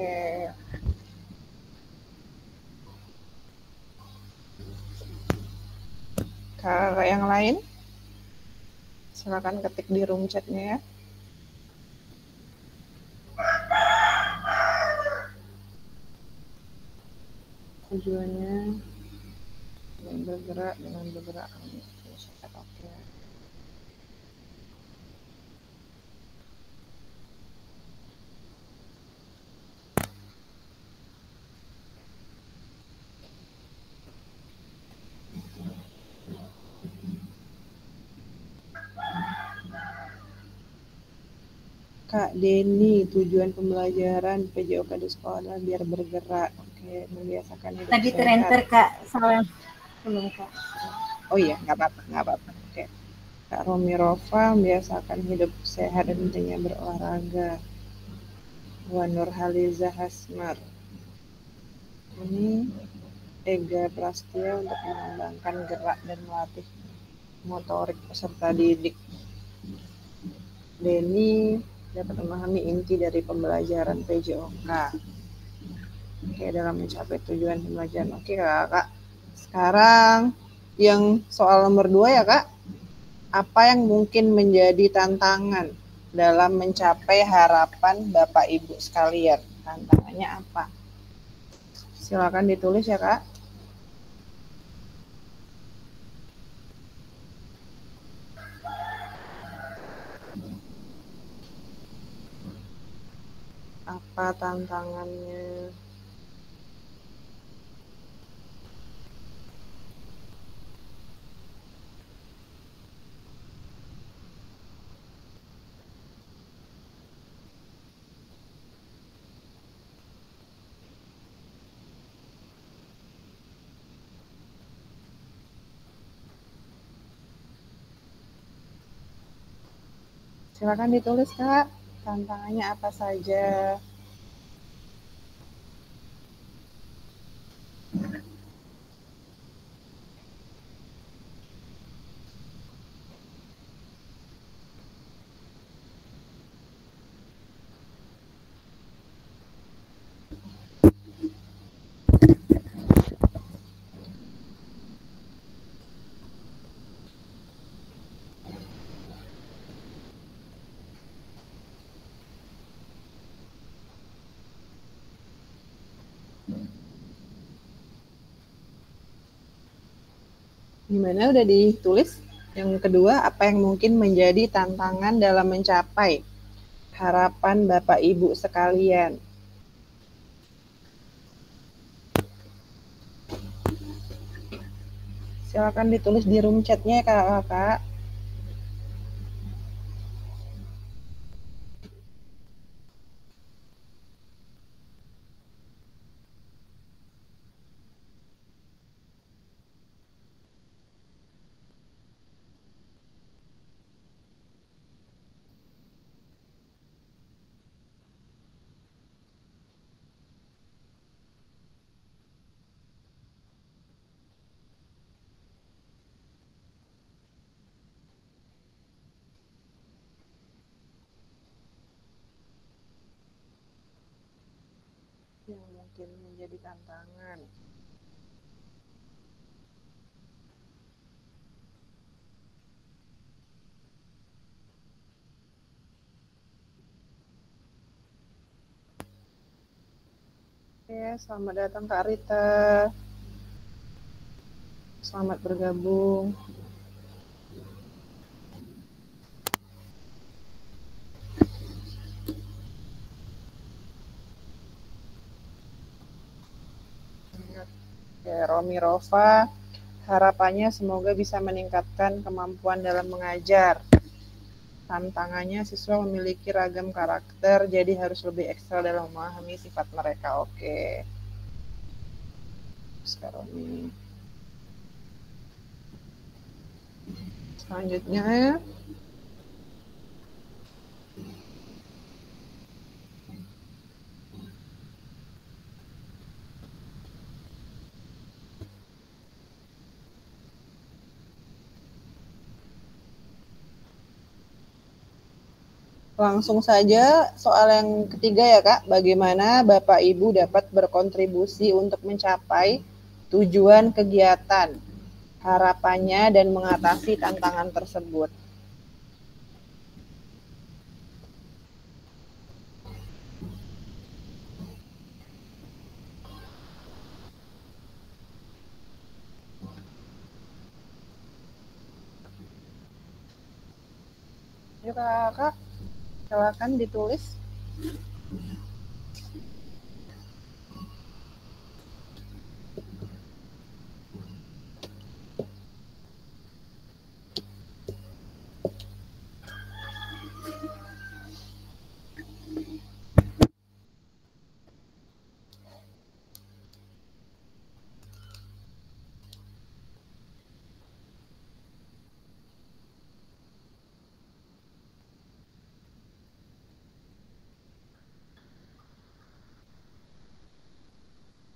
Oke. Kakak yang lain, silakan ketik di room chatnya ya. Tujuannya bergerak dengan bergerak. Oke. Kak Denny, tujuan pembelajaran PJOK di sekolah adalah biar bergerak. Oke, membiasakan hidup Tadi sehat. terenter Kak, salah belum Kak. Oh iya, nggak apa-apa. Oke. Kak Romi Rova, membiasakan hidup sehat dan pentingnya berolahraga. Wan Nurhaliza Hasmar. Ini Ega Prastia untuk mengembangkan gerak dan melatih motorik peserta didik. Denny dapat memahami inti dari pembelajaran PJOK. Oke, dalam mencapai tujuan pembelajaran. Oke, Kak. Sekarang yang soal nomor 2 ya, Kak. Apa yang mungkin menjadi tantangan dalam mencapai harapan Bapak Ibu sekalian? Tantangannya apa? Silakan ditulis ya, Kak. Apa tantangannya? Silakan ditulis, Kak. Tantangannya apa saja? Gimana, udah ditulis? Yang kedua, apa yang mungkin menjadi tantangan dalam mencapai harapan Bapak Ibu sekalian? Silakan ditulis di room chat-nya ya, Kakak. Yang mungkin menjadi tantangan. Oke, selamat datang Kak Rita. Selamat bergabung. Oke, Romi Rova, harapannya semoga bisa meningkatkan kemampuan dalam mengajar. Tantangannya siswa memiliki ragam karakter, jadi harus lebih ekstra dalam memahami sifat mereka. Oke. Sekarang ini. Selanjutnya, langsung saja soal yang ketiga ya Kak, bagaimana Bapak Ibu dapat berkontribusi untuk mencapai tujuan kegiatan, harapannya dan mengatasi tantangan tersebut. Yuk kakak, silakan ditulis.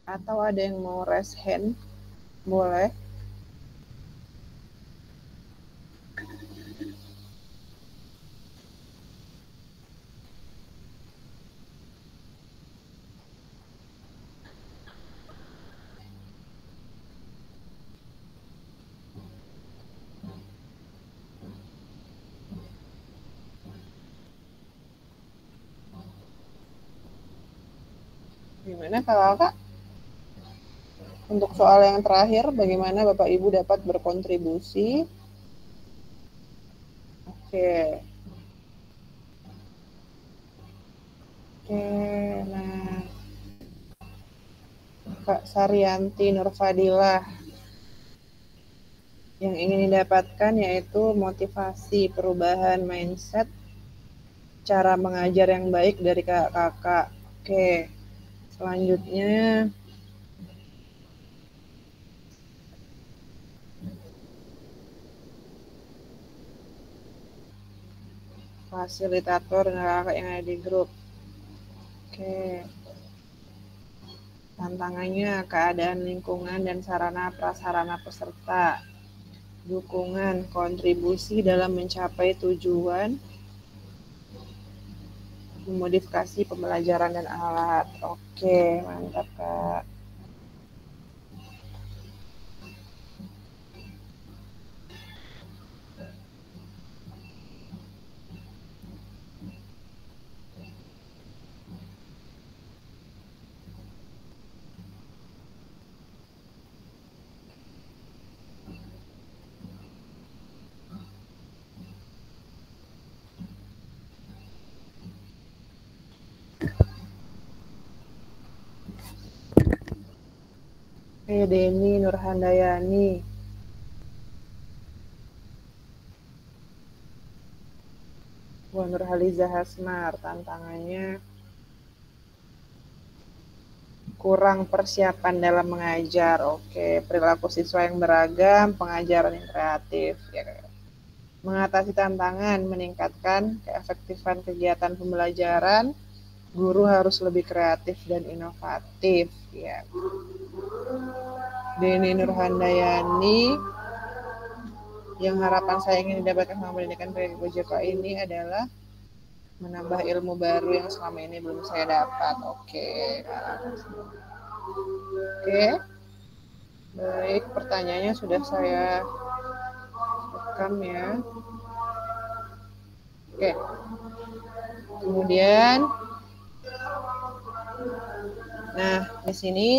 Atau ada yang mau raise hand, boleh. Gimana kakak? Untuk soal yang terakhir, bagaimana Bapak Ibu dapat berkontribusi? Oke. Oke, nah. Kak Saryanti Nurfadilah. Yang ingin didapatkan yaitu motivasi, perubahan mindset, cara mengajar yang baik dari kakak-kakak. Oke, selanjutnya fasilitator dan kakak yang ada di grup. Oke, tantangannya keadaan lingkungan dan sarana prasarana peserta, dukungan kontribusi dalam mencapai tujuan, memodifikasi pembelajaran dan alat. Oke, mantap Kak. Deni Nurhandayani. Nurhaliza Hasmar, tantangannya kurang persiapan dalam mengajar. Oke, perilaku siswa yang beragam, pengajaran yang kreatif. Ya. Mengatasi tantangan, meningkatkan keefektifan kegiatan pembelajaran, guru harus lebih kreatif dan inovatif. Ya. Deni Nurhandayani, yang harapan saya ingin didapatkan sama pendidikan PJK ini adalah menambah ilmu baru yang selama ini belum saya dapat. Oke. Baik, pertanyaannya sudah saya rekam ya. Oke. Kemudian, nah di sini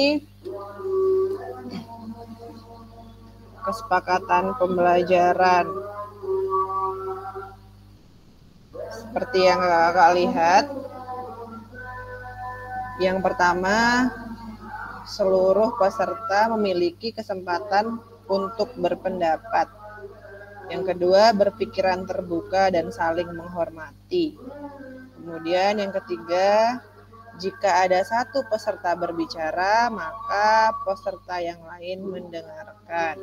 kesepakatan pembelajaran. Seperti yang kakak lihat, yang pertama, seluruh peserta memiliki kesempatan untuk berpendapat. Yang kedua, berpikiran terbuka dan saling menghormati. Kemudian yang ketiga, jika ada satu peserta berbicara, maka peserta yang lain mendengarkan.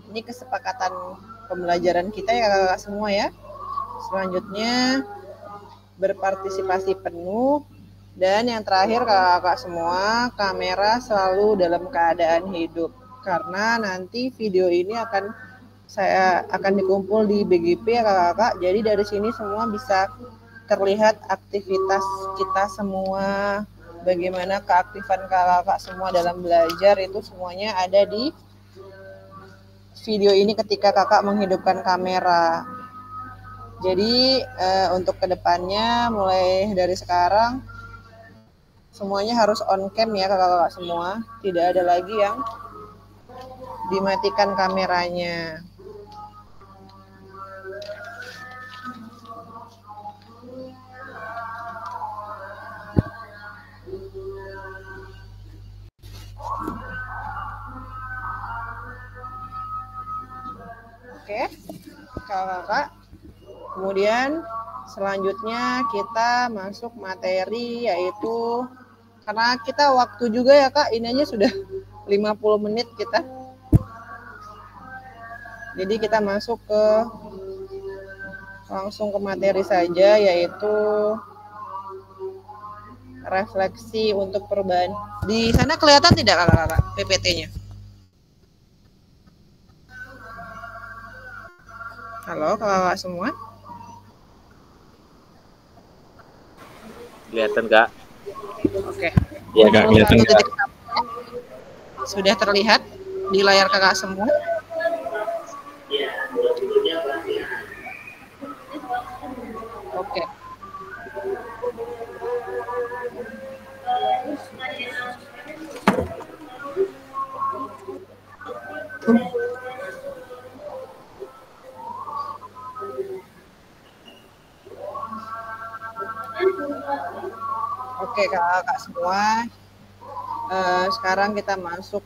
Ini kesepakatan pembelajaran kita ya kakak semua ya. Selanjutnya, berpartisipasi penuh. Dan yang terakhir kakak semua, kamera selalu dalam keadaan hidup. Karena nanti video ini akan dikumpul di BGP ya kakak. Jadi dari sini semua bisa terlihat aktivitas kita semua, bagaimana keaktifan kakak semua dalam belajar, itu semuanya ada di video ini ketika kakak menghidupkan kamera. Jadi untuk kedepannya mulai dari sekarang semuanya harus on cam ya kakak-kakak semua, tidak ada lagi yang dimatikan kameranya. Oke, kakak. Kemudian selanjutnya kita masuk materi yaitu karena kita waktu juga ya Kak, ini aja sudah 50 menit kita. Jadi kita masuk langsung ke materi saja yaitu refleksi untuk perubahan. Di sana kelihatan tidak kakak PPT-nya? Halo kakak semua? Kelihatan Kak? Oke. Ya Kak, kelihatan Kak. Sudah terlihat di layar kakak semua? Oke. Oke kakak semua, sekarang kita masuk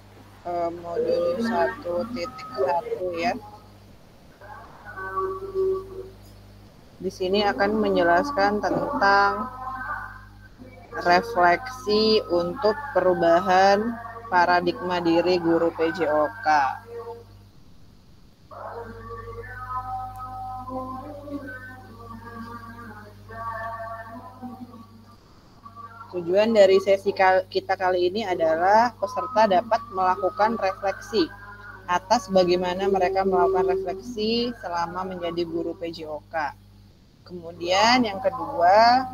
modul 1.1 ya. Di sini akan menjelaskan tentang refleksi untuk perubahan paradigma diri guru PJOK. Tujuan dari sesi kita kali ini adalah peserta dapat melakukan refleksi atas bagaimana mereka melakukan refleksi selama menjadi guru PJOK. Kemudian yang kedua,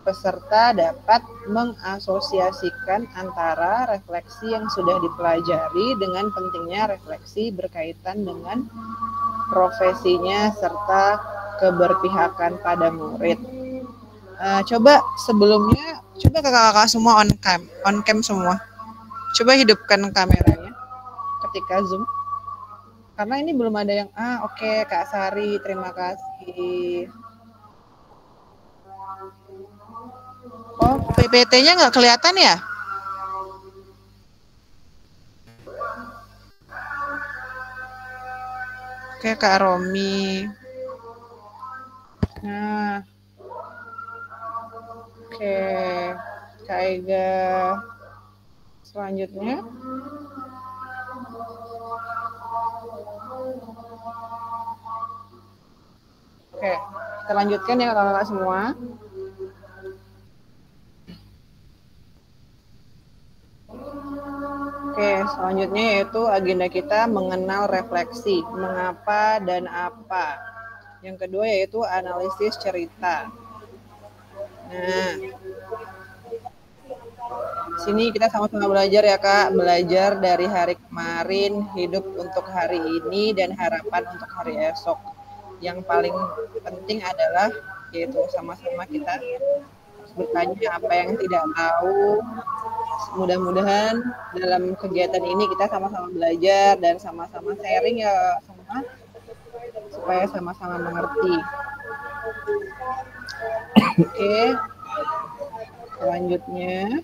peserta dapat mengasosiasikan antara refleksi yang sudah dipelajari dengan pentingnya refleksi berkaitan dengan profesinya serta keberpihakan pada murid. Coba sebelumnya, coba kakak-kakak semua on cam semua. Coba hidupkan kameranya ketika Zoom. Karena ini belum ada yang, oke, Kak Sari, terima kasih. Oh, PPT-nya nggak kelihatan ya? Oke, Kak Romi. Nah. Oke, Kak Ega. Selanjutnya. Oke, kita lanjutkan ya kakak-kakak semua. Oke, selanjutnya yaitu agenda kita mengenal refleksi, mengapa dan apa. Yang kedua yaitu analisis cerita. Nah, sini kita sama-sama belajar ya Kak, belajar dari hari kemarin, hidup untuk hari ini, dan harapan untuk hari esok. Yang paling penting adalah yaitu sama-sama kita bertanya apa yang tidak tahu. Mudah-mudahan dalam kegiatan ini kita sama-sama belajar dan sama-sama sharing ya semua supaya sama-sama mengerti. Oke, selanjutnya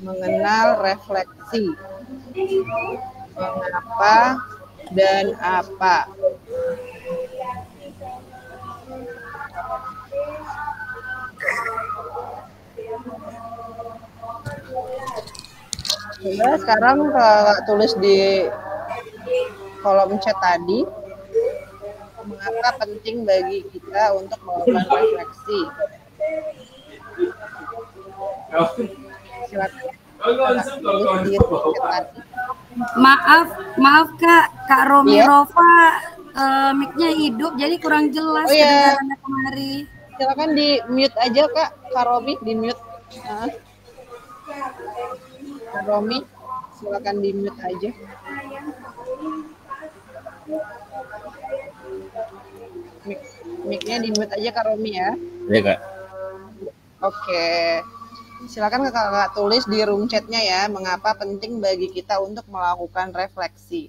mengenal refleksi, mengapa dan apa. Coba sekarang kalau tulis di kolom chat tadi, mengapa penting bagi kita untuk melakukan refleksi. Silakan tulis di chat tadi. Maaf Kak Romi Rova, mic-nya hidup jadi kurang jelas kedengarannya kemari. Silakan di mute aja Kak Romi, di mute. Kak Romi, silakan di mute aja. Mic-nya di mute aja Kak Romi ya. Iya Kak. Oke. Silakan kakak tulis di room chat-nya ya, mengapa penting bagi kita untuk melakukan refleksi.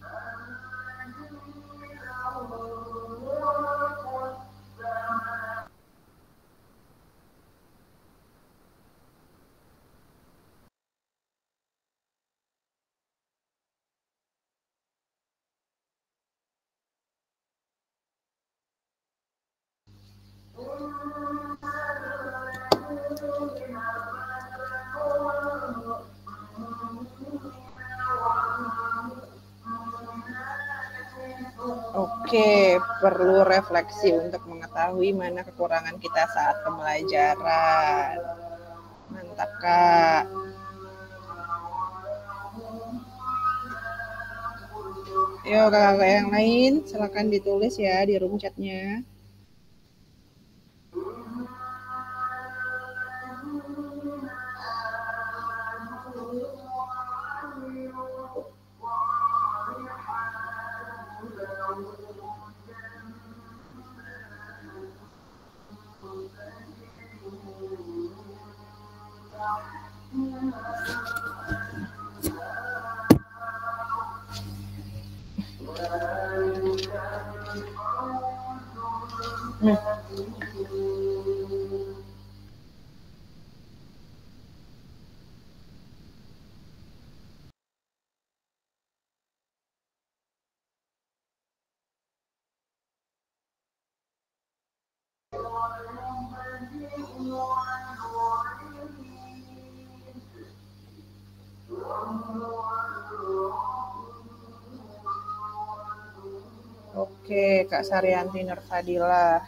Oke, perlu refleksi untuk mengetahui mana kekurangan kita saat pembelajaran. Mantap, Kak. Yuk, kakak yang lain, silakan ditulis ya di room chatnya. Oke, Kak Saryanti Nurfadila.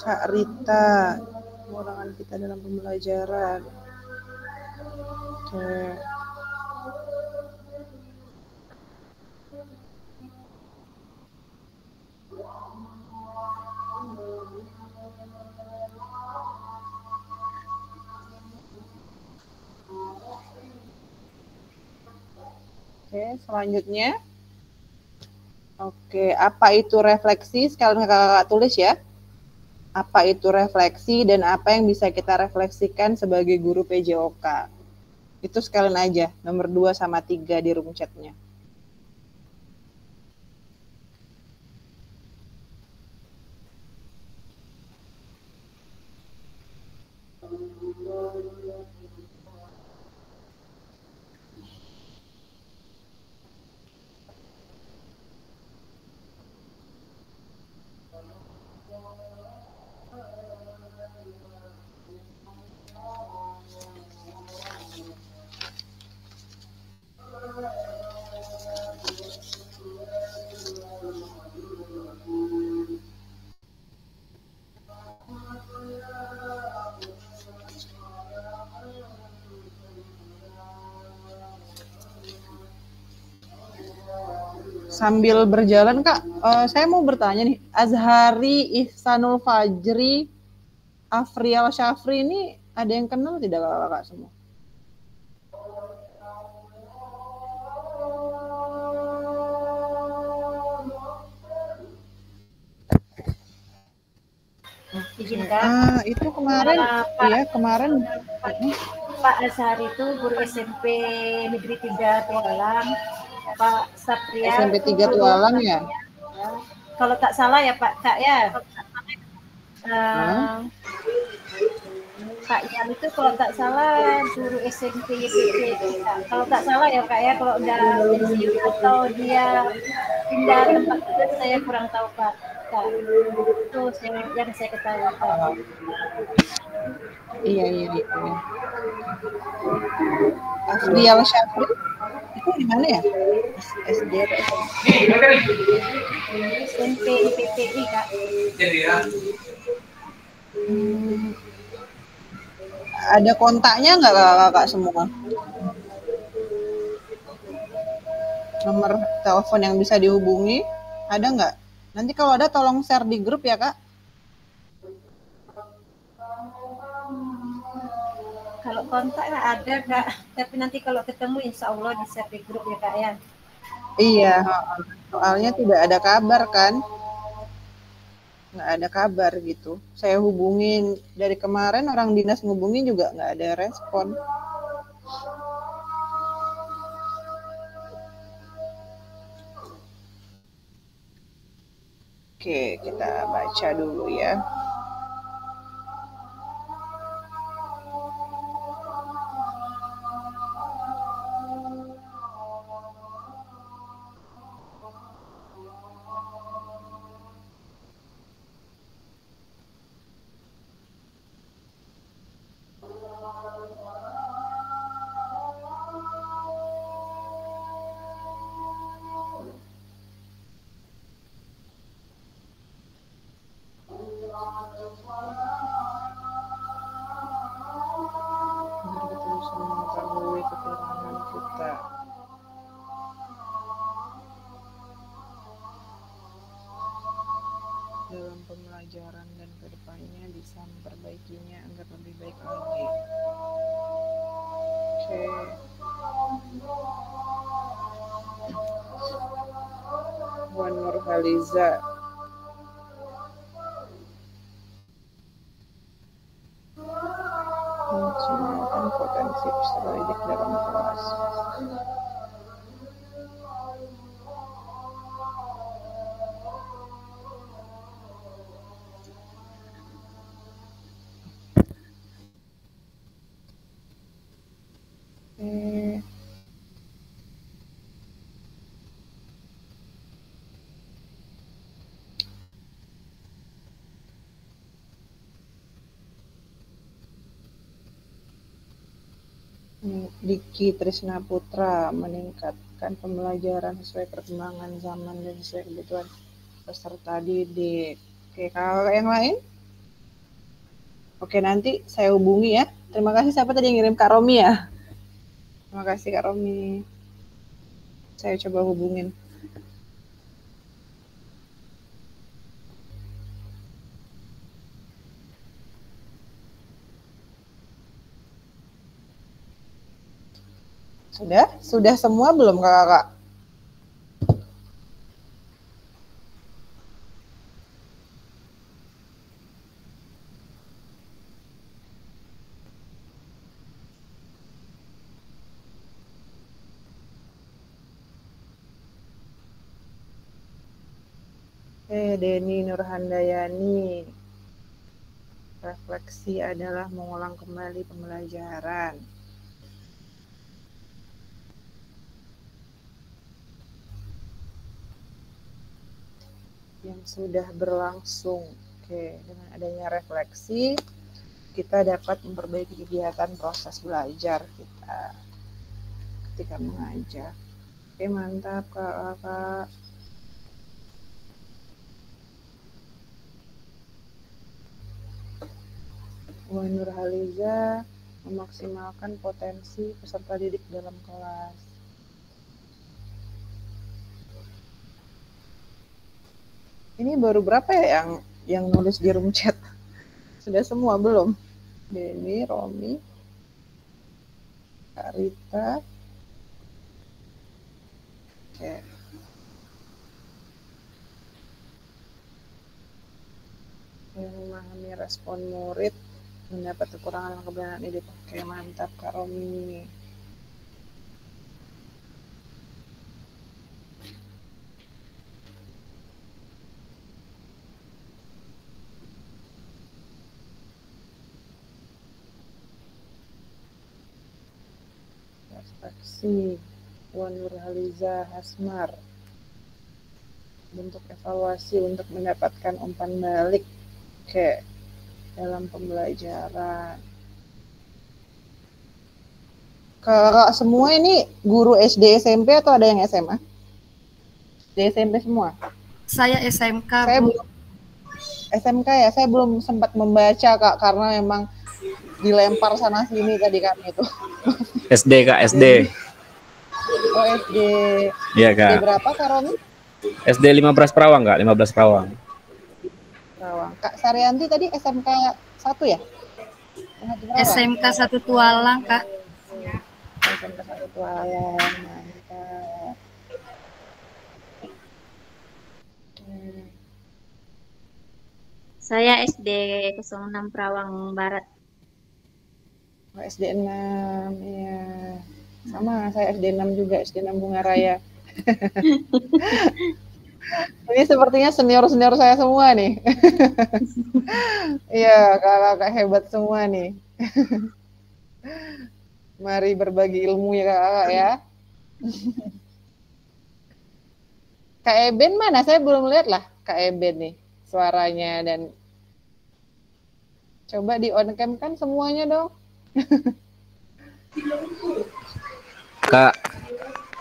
Kak Rita, kekurangan kita dalam pembelajaran. Oke. Oke, selanjutnya. Oke, apa itu refleksi? Sekalian kakak tulis ya. Apa itu refleksi dan apa yang bisa kita refleksikan sebagai guru PJOK? Itu sekalian aja, nomor 2 sama 3 di room chatnya. Sambil berjalan Kak, saya mau bertanya nih, Azhari Ihsanul Fajri, Afrial Syafri ini ada yang kenal tidak kakak semua? Itu kemarin, ya kemarin. Pak Azhari itu guru SMP Negeri 3 Tualang. Pak Sapria SMP 3 Tualang ya? Kalau tak salah ya Pak Kak ya. Kak Ian itu kalau tak salah guru SMP YPC. Kalau tak salah ya Kak ya, kalau udah pensiun atau dia pindah tempat saya kurang tahu Pak. Kak. Itu yang saya ketahui Kak. Iya. Afrial Syafri itu di mana ya? SD SMP IPTI Kak. Ada kontaknya nggak kakak semua? Nomor telepon yang bisa dihubungi ada nggak? Nanti kalau ada tolong share di grup ya Kak. Kalau kontak ada Kak, tapi nanti kalau ketemu insya Allah di share di grup ya Kak ya. Iya, soalnya tidak ada kabar kan. Nggak ada kabar gitu. Saya hubungin dari kemarin, orang dinas ngubungin juga nggak ada respon. Oke, kita baca dulu ya. dalam pembelajaran dan kedepannya bisa memperbaikinya agar lebih baik lagi. Oke. Wan Nurhaliza. Maksimalkan potensi peserta didik dalam kelas. Diki Trisna Putra, meningkatkan pembelajaran sesuai perkembangan zaman dan sesuai kebutuhan peserta didik. Oke, kalau yang lain? Oke, nanti saya hubungi ya. Terima kasih. Siapa tadi yang ngirim? Kak Romi ya? Terima kasih Kak Romi. Saya coba hubungin. Sudah? Sudah semua belum kakak-kakak? Denny Nurhandayani. Refleksi adalah mengulang kembali pembelajaran. Yang sudah berlangsung. Oke, dengan adanya refleksi, kita dapat memperbaiki kegiatan proses belajar kita ketika mengajar. Oke, mantap kakak. Wan Nurhaliza, memaksimalkan potensi peserta didik dalam kelas. Ini baru berapa ya yang nulis di room chat? Sudah semua belum? Denny, Romi, Kak Rita. Oke. Yang memahami respon murid, mendapat kekurangan dan kebenaran didik. Oke, mantap Kak Romi. Refleksi Wan Nurhaliza Hasmar, bentuk evaluasi untuk mendapatkan umpan balik dalam pembelajaran. Kakak semua ini guru SD SMP atau ada yang SMA? Di SMP semua? Saya SMK. Saya belum SMK ya, saya belum sempat membaca Kak karena memang dilempar sana sini tadi kami itu. SD Kak, SD. Oh SD. Iya Kak. SD berapa Kak Romi? SD 15 Perawang Kak, 15 Perawang. Perawang. Kak Saryanti tadi SMK 1 ya? SMK 1 Tualang Kak. SMK 1 Tualang, mantap. Saya SD 06 Perawang Barat. Oh, SD 6, iya. Sama, saya SD 6 juga, SD 6 Bunga Raya. Ini sepertinya senior-senior saya semua nih. Iya, kakak-kakak hebat semua nih. Mari berbagi ilmu ya kakak ya. Kak Eben mana? Saya belum lihat lah Kak Eben nih suaranya dan coba di on cam kan semuanya dong. Kak,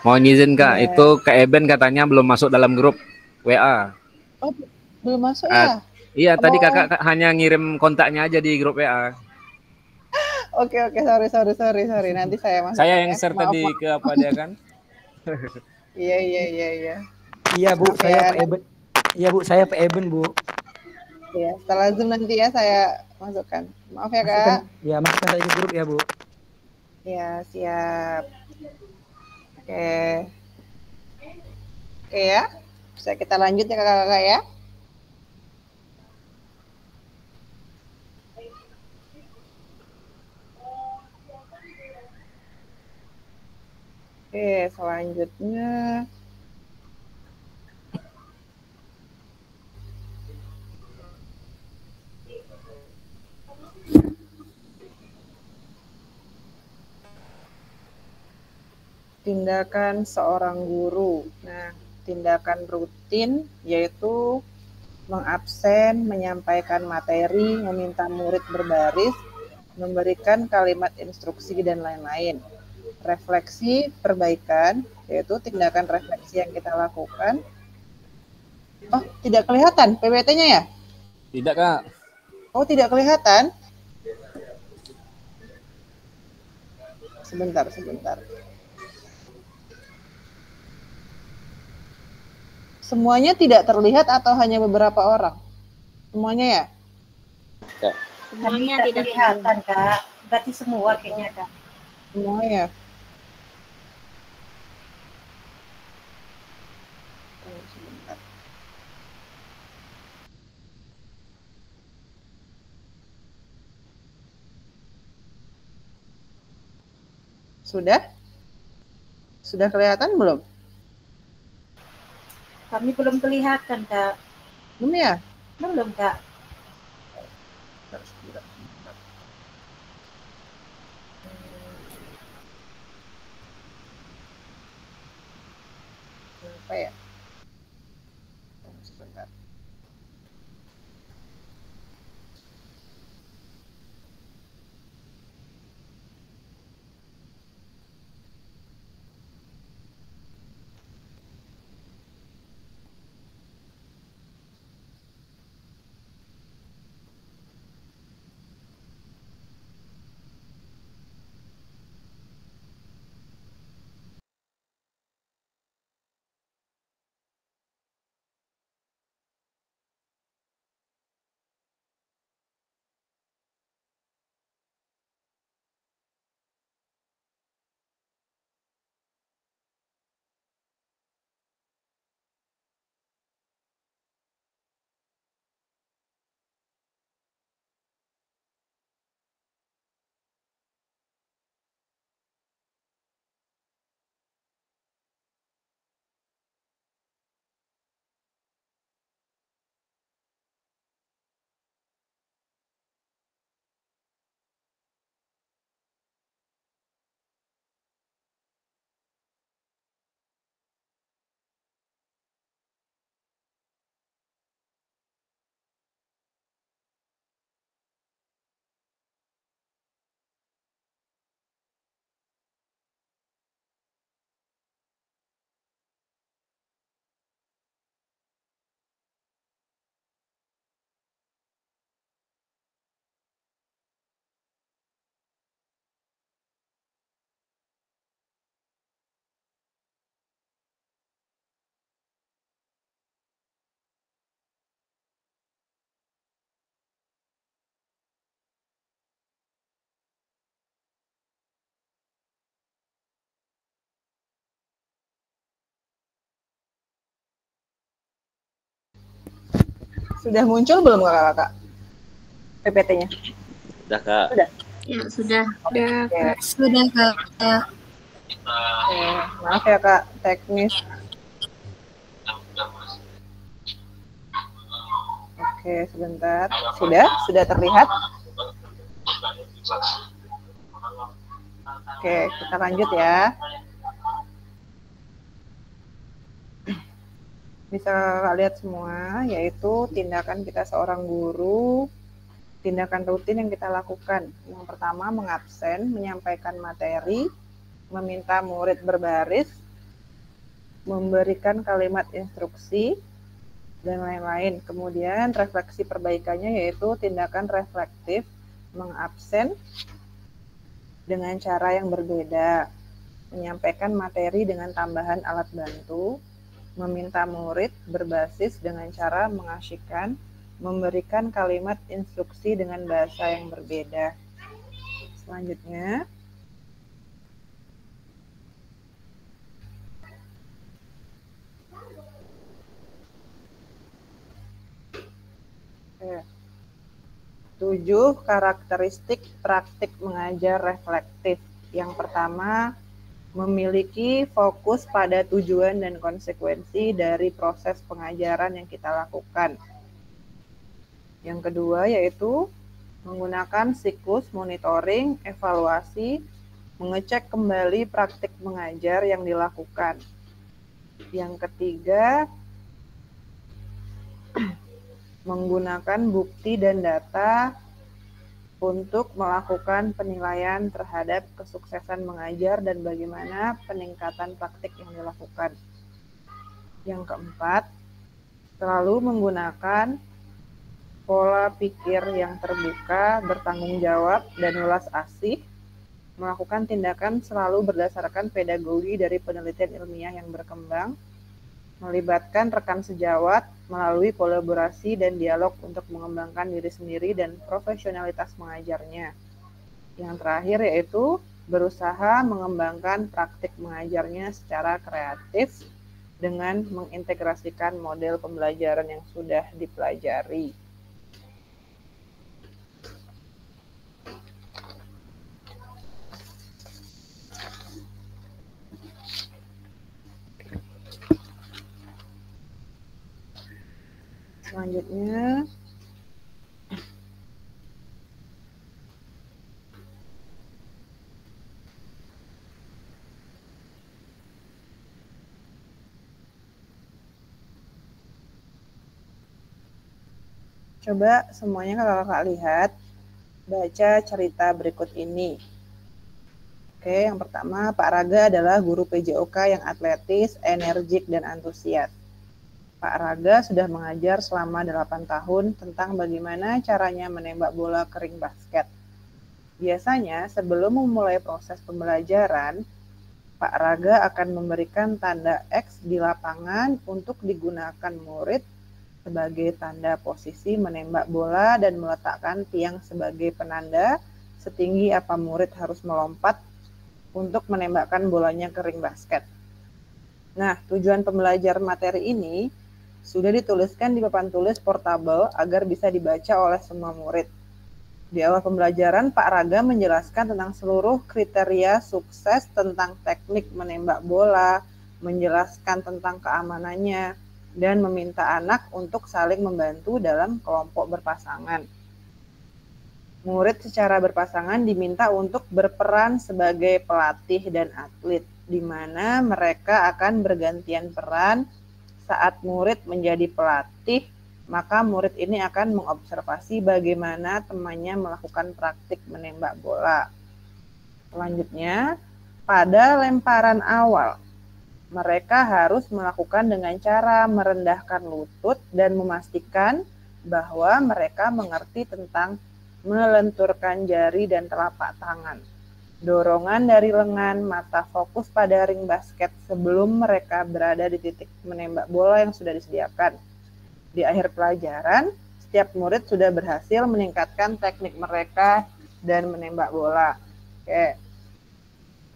mau izin Kak, itu Kak Eben katanya belum masuk dalam grup WA. Oh, belum masuk ya? Iya, tadi kakak hanya ngirim kontaknya aja di grup WA. Oke, sorry. Nanti saya masuk. Saya yang share tadi ke apa dia kan? Iya. Iya Bu, saya Pak Eben. Iya Bu, saya Pak Eben Bu. Ya, setelah Zoom nanti ya saya masukkan. Maaf ya, Kak. Ya, masukkan saya ke grup ya, Bu. Ya, siap. Oke. Oke ya. Bisa kita lanjut ya, Kakak-kakak ya. Oke, selanjutnya tindakan seorang guru. Nah, tindakan rutin yaitu mengabsen, menyampaikan materi, meminta murid berbaris, memberikan kalimat instruksi, dan lain-lain. Refleksi perbaikan, yaitu tindakan refleksi yang kita lakukan. Oh, tidak kelihatan PPT-nya ya? Tidak, Kak. Oh, tidak kelihatan? Sebentar. Semuanya tidak terlihat atau hanya beberapa orang? Semuanya ya? Semuanya tidak kelihatan, Kak. Berarti semua kayaknya, Kak. Semua ya? Sebentar. Sudah? Sudah kelihatan belum? Kami belum kelihatan, Kak. Belum ya? Belum, Kak. Apa ya? Sebentar. Sudah muncul belum Kakak-kakak? PPT-nya? Sudah, Kak. Sudah? Ya, sudah. Sudah, Kak. Oke, maaf ya Kak, teknis. Oke, sebentar. Sudah terlihat? Oke, kita lanjut ya. Bisa Kakak lihat semua, yaitu tindakan kita seorang guru, tindakan rutin yang kita lakukan. Yang pertama, mengabsen, menyampaikan materi, meminta murid berbaris, memberikan kalimat instruksi, dan lain-lain. Kemudian refleksi perbaikannya yaitu tindakan reflektif, mengabsen dengan cara yang berbeda, menyampaikan materi dengan tambahan alat bantu, meminta murid berbasis dengan cara mengasyikkan, memberikan kalimat instruksi dengan bahasa yang berbeda. Selanjutnya, oke. 7 karakteristik praktik mengajar reflektif. Yang pertama, memiliki fokus pada tujuan dan konsekuensi dari proses pengajaran yang kita lakukan. Yang kedua yaitu menggunakan siklus monitoring, evaluasi, mengecek kembali praktik mengajar yang dilakukan. Yang ketiga, menggunakan bukti dan data untuk melakukan penilaian terhadap kesuksesan mengajar dan bagaimana peningkatan praktik yang dilakukan. Yang keempat, selalu menggunakan pola pikir yang terbuka, bertanggung jawab, dan welas asih, melakukan tindakan selalu berdasarkan pedagogi dari penelitian ilmiah yang berkembang, melibatkan rekan sejawat melalui kolaborasi dan dialog untuk mengembangkan diri sendiri dan profesionalitas mengajarnya. Yang terakhir yaitu berusaha mengembangkan praktik mengajarnya secara kreatif dengan mengintegrasikan model pembelajaran yang sudah dipelajari. Selanjutnya, coba semuanya kakak lihat, baca cerita berikut ini. Oke, yang pertama, Pak Raga adalah guru PJOK yang atletis, energik, dan antusias. Pak Raga sudah mengajar selama 8 tahun tentang bagaimana caranya menembak bola ke ring basket. Biasanya, sebelum memulai proses pembelajaran, Pak Raga akan memberikan tanda X di lapangan untuk digunakan murid sebagai tanda posisi menembak bola dan meletakkan tiang sebagai penanda setinggi apa murid harus melompat untuk menembakkan bolanya ke ring basket. Nah, tujuan pembelajaran materi ini sudah dituliskan di papan tulis portable agar bisa dibaca oleh semua murid. Di awal pembelajaran, Pak Raga menjelaskan tentang seluruh kriteria sukses tentang teknik menembak bola, menjelaskan tentang keamanannya, dan meminta anak untuk saling membantu dalam kelompok berpasangan. Murid secara berpasangan diminta untuk berperan sebagai pelatih dan atlet, di mana mereka akan bergantian peran. Saat murid menjadi pelatih, maka murid ini akan mengobservasi bagaimana temannya melakukan praktik menembak bola. Selanjutnya, pada lemparan awal, mereka harus melakukan dengan cara merendahkan lutut dan memastikan bahwa mereka mengerti tentang melenturkan jari dan telapak tangan. Dorongan dari lengan, mata fokus pada ring basket sebelum mereka berada di titik menembak bola yang sudah disediakan. Di akhir pelajaran, setiap murid sudah berhasil meningkatkan teknik mereka dan menembak bola. Oke.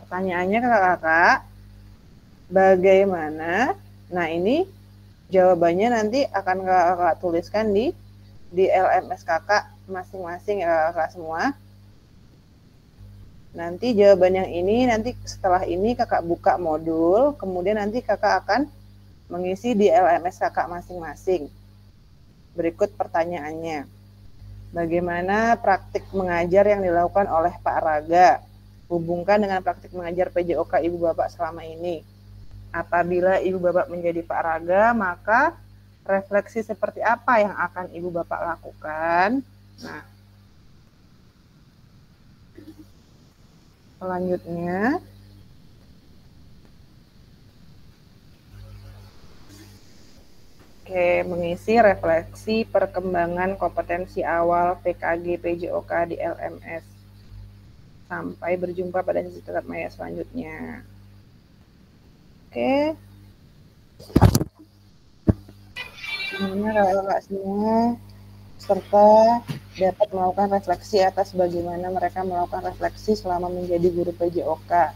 Pertanyaannya kakak-kakak, bagaimana? Nah, ini jawabannya nanti akan kakak tuliskan di LMS kakak masing-masing ya kakak semua. Nanti jawaban yang ini, nanti setelah ini kakak buka modul, kemudian nanti kakak akan mengisi di LMS kakak masing-masing. Berikut pertanyaannya. Bagaimana praktik mengajar yang dilakukan oleh Pak Raga? Hubungkan dengan praktik mengajar PJOK Ibu Bapak selama ini. Apabila Ibu Bapak menjadi Pak Raga, maka refleksi seperti apa yang akan Ibu Bapak lakukan? Nah, selanjutnya, mengisi refleksi perkembangan kompetensi awal PKG PJOK di LMS. Sampai berjumpa pada sesi tatap maya selanjutnya. Oke. Semuanya kakak-kakak semua peserta dapat melakukan refleksi atas bagaimana mereka melakukan refleksi selama menjadi guru PJOK.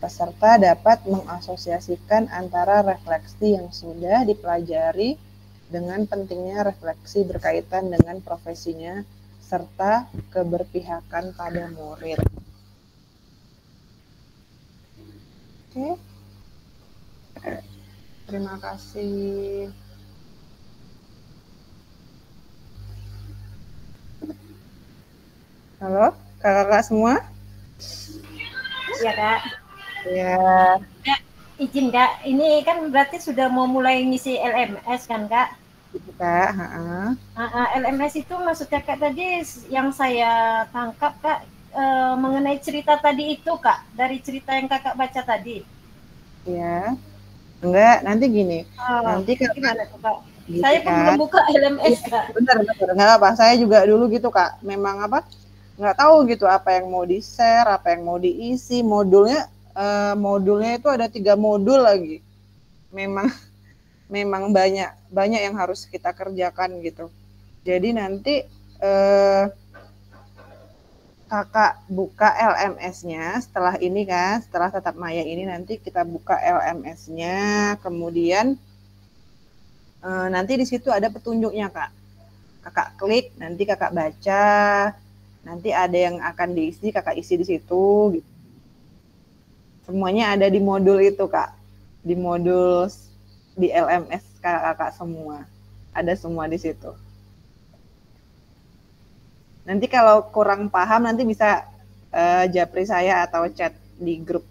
Peserta dapat mengasosiasikan antara refleksi yang sudah dipelajari dengan pentingnya refleksi berkaitan dengan profesinya serta keberpihakan pada murid. Oke. Terima kasih. Halo, kakak-kakak semua? Iya, Kak. Ya. Kak, izin, Kak. Ini kan berarti sudah mau mulai ngisi LMS kan, Kak? Kak, LMS itu maksud Kakak tadi yang saya tangkap, Kak, mengenai cerita tadi itu, Kak. Dari cerita yang Kakak baca tadi. Ya. Enggak, nanti gini. Nanti gimana tuh, Kak? Gitu, saya pun belum buka LMS, Kak. Benar, nggak apa. Saya juga dulu gitu, Kak. Memang apa? Nggak tahu gitu apa yang mau di-share, apa yang mau diisi. Modulnya itu ada 3 modul lagi. Memang banyak yang harus kita kerjakan gitu. Jadi nanti kakak buka LMS-nya setelah ini kan, setelah Tatap Maya ini nanti kita buka LMS-nya, kemudian nanti di situ ada petunjuknya, Kak. Kakak klik, nanti kakak baca, nanti ada yang akan diisi, kakak isi di situ. Gitu. Semuanya ada di modul itu, Kak. Di modul di LMS kakak-kakak semua. Ada semua di situ. Nanti kalau kurang paham, nanti bisa japri saya atau chat di grup.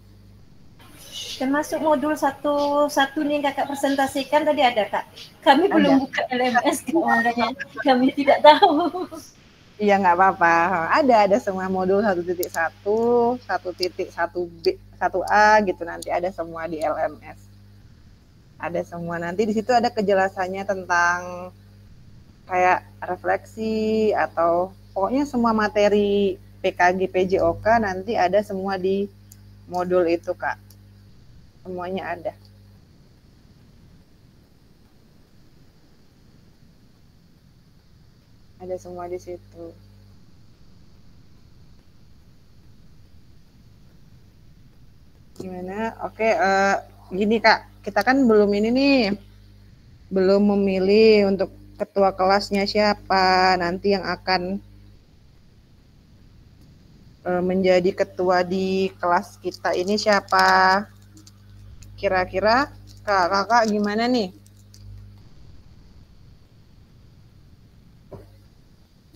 Termasuk modul satu nih kakak presentasikan tadi ada, Kak. Kami belum buka LMS, makanya kami tidak tahu. Iya, nggak apa-apa. Ada semua modul 1.1, 1.1b, 1A gitu, nanti ada semua di LMS. Ada semua. Nanti di situ ada kejelasannya tentang kayak refleksi atau pokoknya semua materi PKG PJOK nanti ada semua di modul itu, Kak. Semuanya ada. Ada semua di situ. Gimana? Oke, gini, Kak. Kita kan belum ini nih. Belum memilih untuk ketua kelasnya siapa. Nanti yang akan menjadi ketua di kelas kita ini siapa. Kira-kira kakak gimana nih?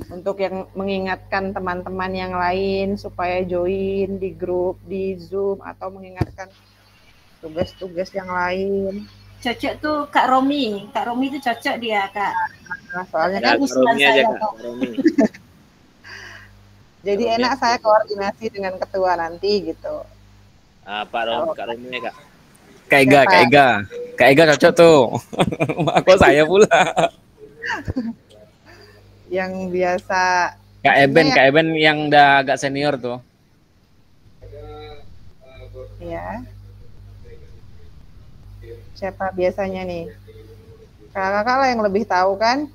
Untuk yang mengingatkan teman-teman yang lain supaya join di grup, di Zoom, atau mengingatkan tugas-tugas yang lain. Cocok tuh Kak Romi. Kak Romi itu cocok dia, Kak. Nah, soalnya kan ustaz saya, Kak. Jadi enak saya koordinasi dengan ketua nanti gitu. Kak Romi, Kak. Kak Ega cocok tuh. Kok saya pula. Yang biasa Kak Eben yang udah agak senior tuh. Ya. Siapa biasanya nih? Kakak lah yang lebih tahu kan?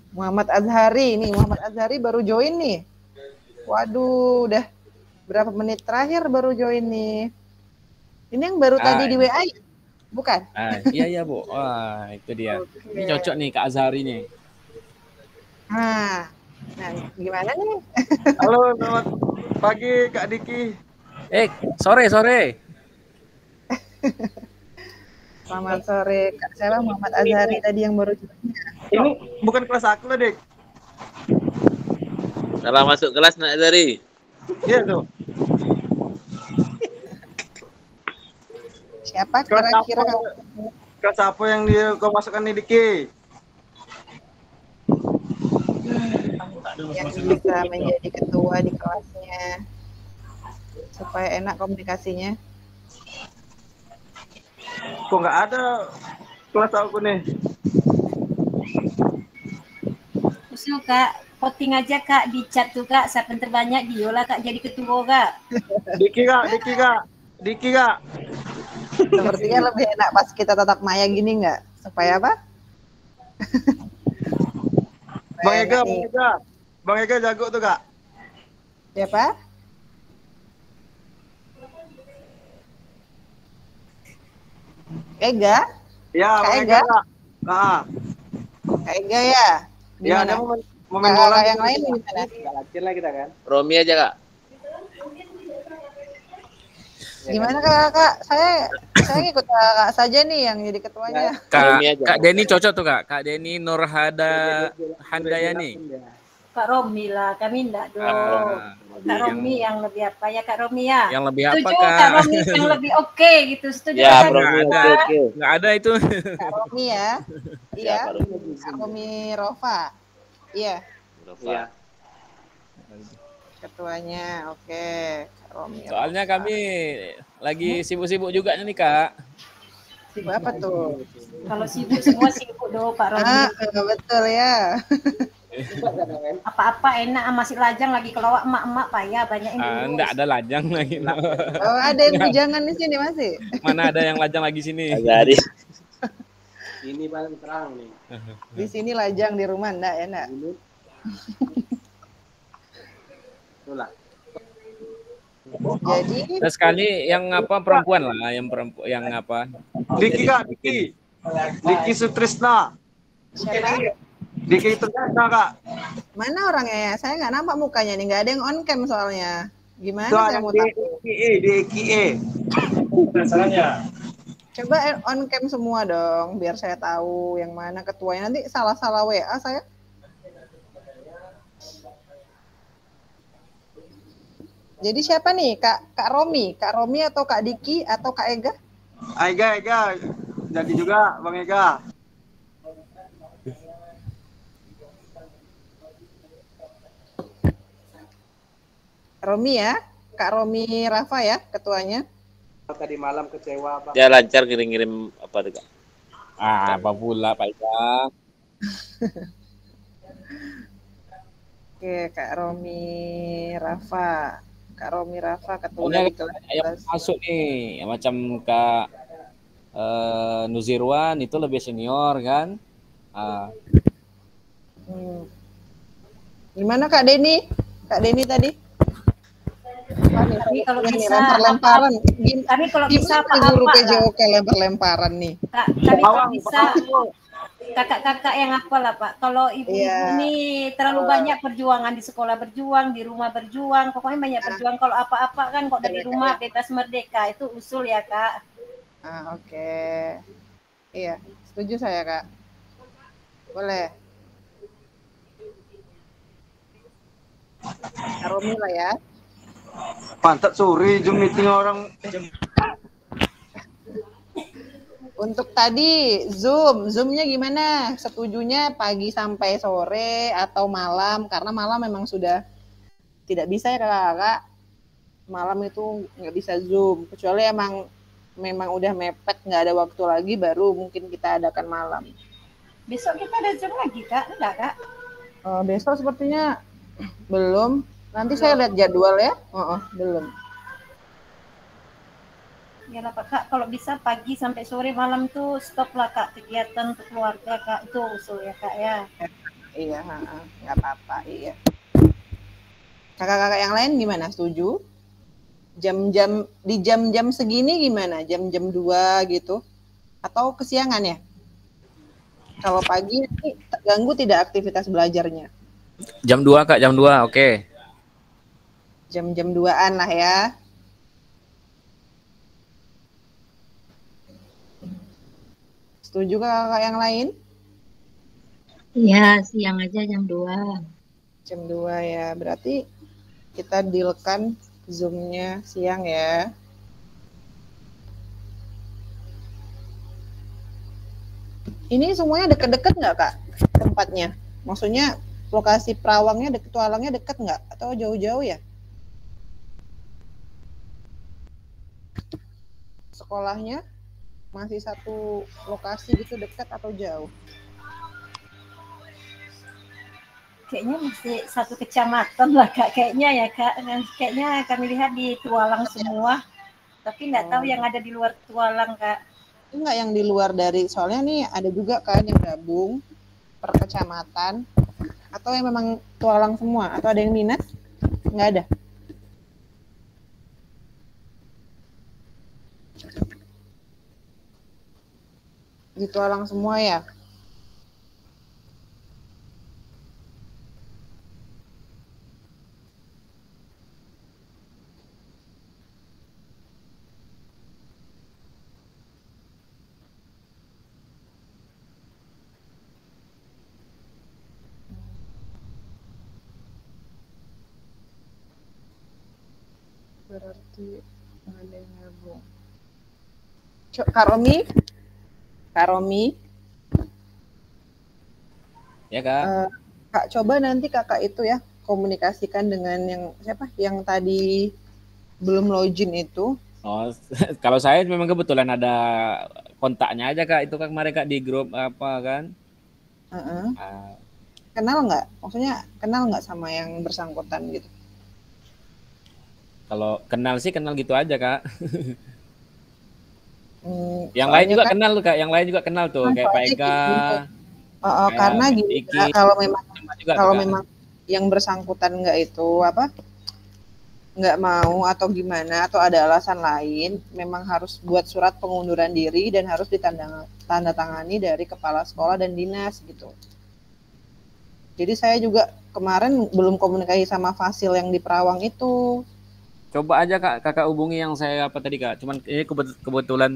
Muhammad Azhari nih, Muhammad Azhari baru join nih. Waduh, udah berapa menit terakhir baru join nih. Ini yang baru tadi di WA ya? Bukan? Iya, Bu. Wah, itu dia. Ini cocok nih Kak Azhari nih. Nah, gimana nih? Halo, selamat pagi Kak Diki. Sore. Selamat sore, Kak. Saya Muhammad Azhari tadi yang baru join. Ini bukan kelas aku loh, Dik. Salah masuk kelas, Nak Azhari. Iya tuh. Siapa kira-kira kelas apa yang kau masukkan nih, Diki? Yang bisa menjadi ketua di kelasnya supaya enak komunikasinya. Kok nggak ada kelas aku nih? Usul, Kak. Voting aja, Kak, di chat tuh, Kak. Siapa yang terbanyak Diola, Kak, jadi ketua, Kak. Diki, Kak. Sepertinya lebih enak pas kita tatap maya gini nggak? Supaya apa? Bang enak Ega, nih. Bang Ega jago tuh Kak. Siapa? Ega? Ya, Kak Bang Ega? Ega Kak. Nah, Kak Ega ya? ya Gimana? dia mau main bola Kakak gitu. yang lain gimana? Latihan lah kita kan. Romi aja kak. Gimana kakak? Saya ngikut kakak saja nih yang jadi ketuanya. Kak Denny cocok tuh kak. Kak Denny Handayani. Kak Romi lah, kami enggak dong. Kak Romi yang lebih apa ya Kak Romi ya? Yang lebih apa Setuju kak? Kak Romi yang lebih oke gitu. Setuju Ya, Kak nggak ada, nggak ada itu. Kak Romi ya? Iya. Kak Romi Rova. Iya. Iya. Ketuanya, oke. Kak Romi. Soalnya kami lagi sibuk-sibuk juga nih kak. Sibuk apa tuh? Kalau sibuk semua sibuk dong Pak Romi. Betul ya. Apa-apa enak masih lajang lagi kelawak emak-emak payah banyak yang diurus. Enggak ada lajang lagi. Oh, ada yang bujangan di sini masih. Mana ada yang lajang lagi sini? Jadi. Ini paling terang nih. Di sini lajang, di rumah enggak ya, enggak? Itulah. Jadi sekali yang apa perempuan lah, yang perempuan yang apa? Diki Kak, Diki Sutrisna. siapa? Diki Sutrisna Kak. Mana orangnya ya? Saya nggak nampak mukanya nih, nggak ada yang on cam soalnya. Gimana Itu saya yang mau di tahu? EKE. Masalahnya. Coba on cam semua dong, biar saya tahu yang mana ketuanya. Nanti salah-salah WA saya. Jadi siapa nih? Kak Romi? Kak Romi atau Kak Diki atau Kak Ega? Ega. Jadi juga Bang Ega. Romi ya? Kak Romi Rafa ya ketuanya? Tadi malam kecewa Bang. Dia lancar ngirim apa tuh kak? Apa pula Pak Ika? Oke, Kak Romi Rafa. Kak Romi Rafa ketua Pokoknya di kelas. yang masuk nih, macam Kak Nuzirwan itu lebih senior kan? Gimana Kak Denny? Kak Denny tadi? Tapi kalau bisa lempar-lemparan. Kami kalau bisa guru apa-apa PJOK lempar-lemparan nih. Kami kalau bisa kakak-kakak yang apa lah Pak. Kalau ibu-ibu ini terlalu banyak perjuangan di sekolah berjuang, di rumah berjuang, pokoknya banyak perjuang. Kalau apa-apa kan kok dari rumah bebas merdeka itu usul ya Kak. Oke. Iya, setuju saya Kak. Boleh. Kak Romi lah ya. Pantat sore Zoom meeting orang. Untuk tadi Zoom-nya gimana? Setujunya pagi sampai sore atau malam? Karena malam memang sudah tidak bisa ya kakak-kakak. Malam itu nggak bisa Zoom. Kecuali memang udah mepet, nggak ada waktu lagi, baru mungkin kita adakan malam. Besok kita ada Zoom lagi Kak? Enggak Kak? Besok sepertinya belum. Nanti saya lihat jadwal ya. Belum. Ya lah Pak Kak, kalau bisa pagi sampai sore malam tuh stop lah Kak kegiatan untuk keluarga Kak, itu usul ya Kak ya. Iya, nggak apa-apa, iya. Kakak-kakak yang lain gimana? Setuju? Di jam-jam segini gimana? Jam-jam 2 gitu? Atau kesiangan ya? Kalau pagi nanti terganggu tidak aktivitas belajarnya? Jam 2 Kak, jam 2, oke. Jam-jam 2-an lah ya. Setuju kakak yang lain? Iya, siang aja jam 2. Jam 2 ya, berarti kita dealkan Zoom-nya siang ya. Ini semuanya deket-deket nggak Kak tempatnya? Maksudnya lokasi perawangnya, petualangnya deket nggak? Atau jauh-jauh ya? Sekolahnya masih satu lokasi gitu, dekat atau jauh? Kayaknya masih satu kecamatan lah Kak, kayaknya ya Kak. Kayaknya kami lihat di Tualang semua, tapi nggak tahu yang ada di luar Tualang Kak. Enggak yang di luar dari, soalnya nih ada juga kan yang gabung per kecamatan. Atau yang memang tualang semua? Atau ada yang minat? Nggak ada? Ditualang semua ya? Berarti nggak ada yang nyambung. Kak Romi? Kak Romi? Ya Kak. Kak, coba nanti kakak itu ya komunikasikan dengan yang siapa yang tadi belum login itu. Oh, kalau saya memang kebetulan ada kontaknya aja Kak. Itu kan kemarin Kak di grup apa kan? Kenal nggak? Maksudnya kenal nggak sama yang bersangkutan gitu? Kalau kenal sih kenal gitu aja Kak. Yang Soalnya lain juga kan, kenal tuh Kak. Yang lain juga kenal tuh kayak Pak Ega. Karena gini Kak, kalau kan? memang yang bersangkutan nggak itu apa nggak mau atau gimana atau ada alasan lain, memang harus buat surat pengunduran diri dan harus ditandatangani dari kepala sekolah dan dinas gitu. Jadi saya juga kemarin belum komunikasi sama Fasil yang di Perawang itu. Coba aja Kak, kakak hubungi yang saya apa tadi Kak. Cuman ini kebetulan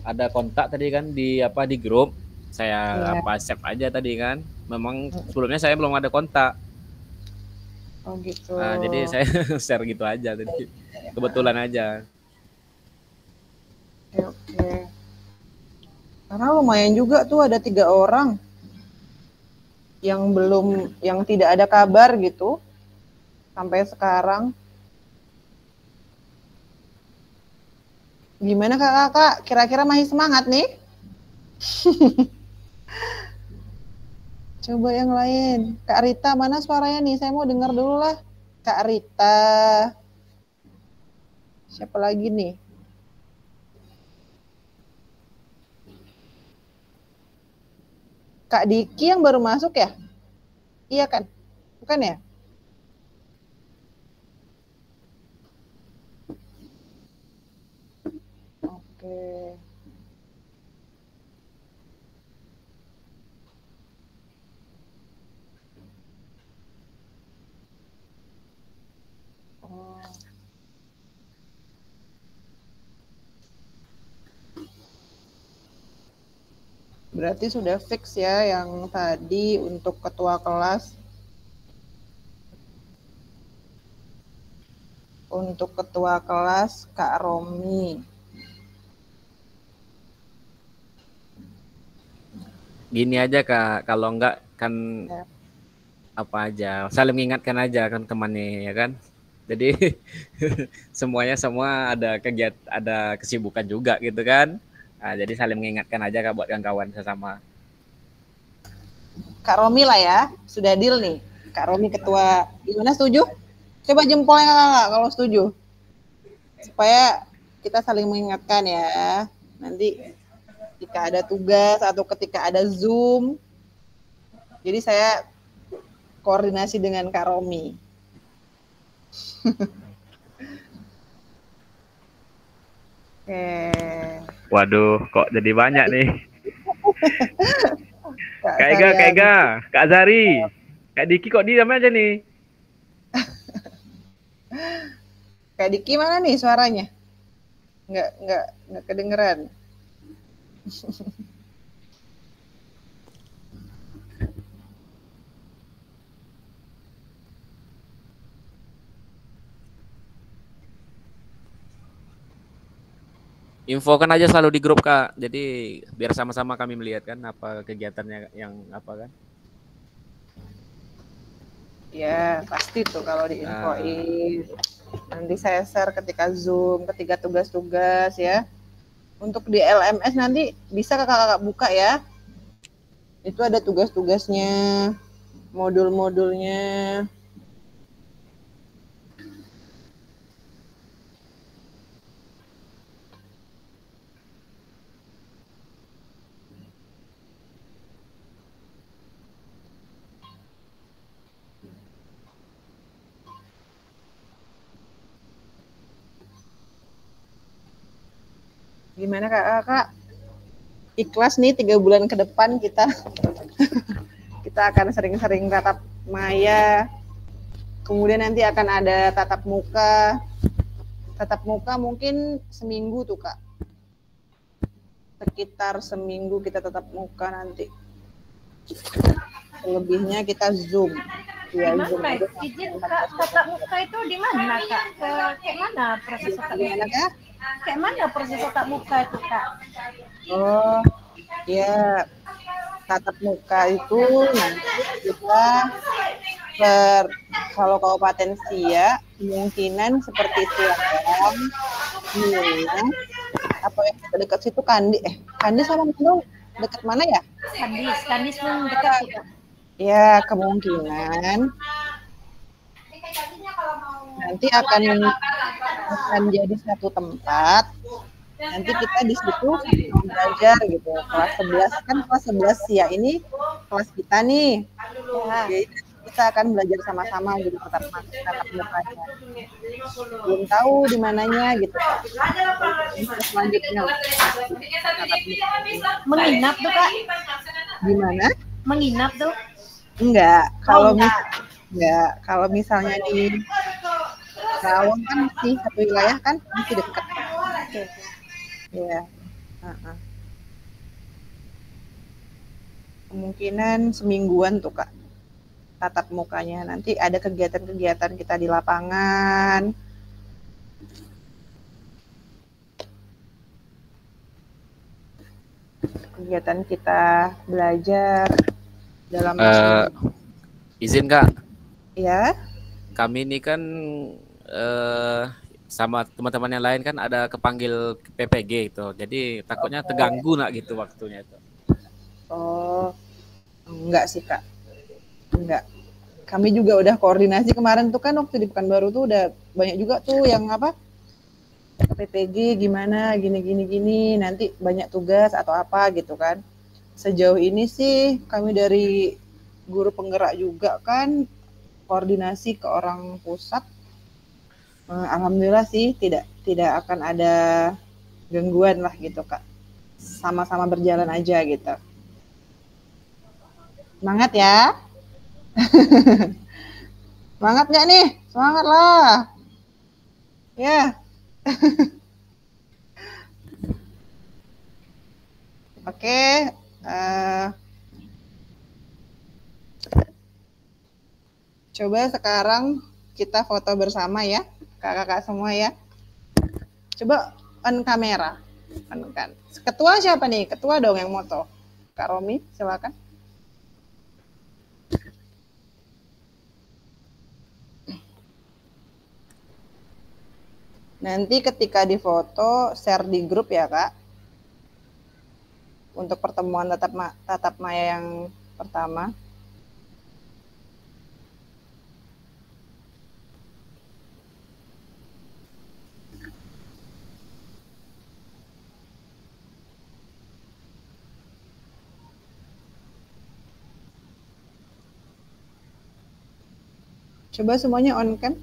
ada kontak tadi kan di apa di grup. Saya apa save aja tadi kan. Memang sebelumnya saya belum ada kontak. Oh gitu. Nah, jadi saya share gitu aja tadi. Kebetulan aja. Oke. Karena lumayan juga tuh ada 3 orang yang tidak ada kabar gitu sampai sekarang. Gimana kakak? Kira-kira masih semangat nih? Coba yang lain. Kak Rita, mana suaranya nih? Saya mau dengar dulu lah. Kak Rita. Siapa lagi nih? Kak Diki yang baru masuk ya? Iya kan? Bukan ya? Oke. Berarti sudah fix ya yang tadi untuk ketua kelas. Untuk ketua kelas Kak Romi. Gini aja Kak, kalau enggak kan apa aja, saling mengingatkan aja kan temannya ya kan. Jadi semua ada kegiatan, ada kesibukan juga gitu kan. Nah, jadi saling mengingatkan aja Kak buat kawan-kawan sesama. Kak Romi lah ya, sudah deal nih. Kak Romi ketua, gimana setuju? Coba jempolnya kakak kalau setuju. Supaya kita saling mengingatkan ya. Nanti ketika ada tugas atau ketika ada Zoom. Jadi saya koordinasi dengan Kak Romi. Waduh, kok jadi banyak nih. Kak Ega, Kak Zari, Kak Diki kok diam aja nih? Kak Diki mana nih suaranya? Nggak kedengeran. Infokan aja selalu di grup Kak. Jadi biar sama-sama kami melihat kan apa kegiatannya yang apa kan. Ya, pasti tuh kalau diinfoin. Nanti saya share ketika Zoom, ketika tugas-tugas ya. Untuk di LMS nanti bisa kakak-kakak buka ya. Itu ada tugas-tugasnya, modul-modulnya. Gimana kakak? Ikhlas nih 3 bulan ke depan kita akan sering-sering tatap maya. Kemudian nanti akan ada tatap muka. Tatap muka mungkin seminggu tuh Kak. Sekitar seminggu kita tatap muka nanti. Selebihnya kita Zoom. Ya, Gimana? Zoom aja Izin Kak, tatap muka itu di mana Kak? Kayak mana proses tatap muka? gimana Kak? Kayak mana proses tatap muka itu Kak? Oh, ya tatap muka itu nanti kita kalau Kabupaten Siak kemungkinan seperti Siak, Minang, atau yang dekat situ Kandi sama Bandung dekat mana ya? Kandis pun dekat sih Kak. Ya kemungkinan nanti akan jadi satu tempat. Nanti kita di situ belajar gitu. Kelas 11 kan kelas 11 ya ini kelas kita nih. Jadi kita akan belajar sama-sama gitu tatap mukanya. Belum tahu di mananya gitu. Selanjutnya menginap tuh Kak? Gimana? Menginap tuh? Enggak. Kalau misalnya di Karawang kan masih satu wilayah kan masih dekat. Ya. Kemungkinan semingguan tuh Kak tatap mukanya. Nanti ada kegiatan-kegiatan kita di lapangan. Kegiatan kita belajar dalam izin Kak. Ya. Kami ini kan sama teman-teman yang lain kan ada kepanggil PPG itu. Jadi takutnya terganggu nak gitu waktunya itu. Oh. Enggak sih Kak. Enggak. Kami juga udah koordinasi kemarin tuh kan waktu di Pekanbaru tuh udah banyak juga tuh yang PPG gimana gini nanti banyak tugas atau apa gitu kan. Sejauh ini sih kami dari guru penggerak juga kan koordinasi ke orang pusat. Alhamdulillah sih tidak akan ada gangguan lah gitu Kak. Sama-sama berjalan aja gitu. Semangat ya. Semangat nggak nih? Semangat lah. Ya. Oke. Coba sekarang kita foto bersama ya, kakak-kakak semua ya. Coba on kamera. Kan. Ketua siapa nih? Ketua dong yang moto. Kak Romi, silakan. Nanti ketika difoto, share di grup ya Kak. Untuk pertemuan tatap maya yang pertama. Coba semuanya on kan?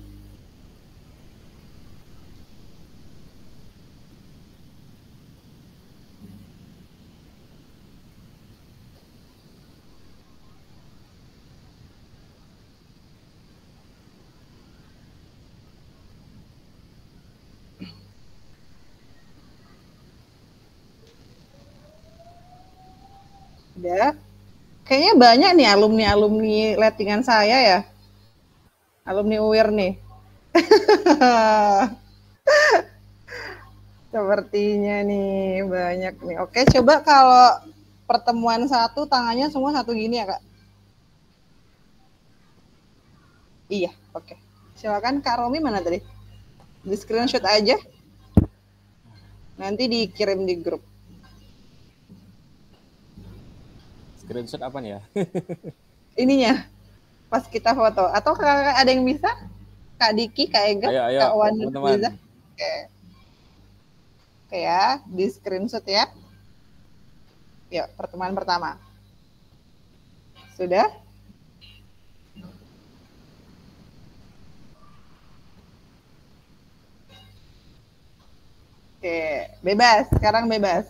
Udah. Kayaknya banyak nih alumni lettingan saya ya. Alumni UIR nih. Sepertinya nih banyak nih. Oke, coba kalau pertemuan satu tangannya semua satu gini ya Kak. Iya, oke. Silakan Kak Romi mana tadi? Di screenshot aja. Nanti dikirim di grup. Screenshot apa nih ya? Ininya pas kita foto. Atau kakak ada yang bisa? Kak Diki, Kak Ega, ayo, Kak Wan, teman-teman. Oke ya, di screenshot ya. Yuk, pertemuan pertama. Sudah? Oke, bebas. Sekarang bebas.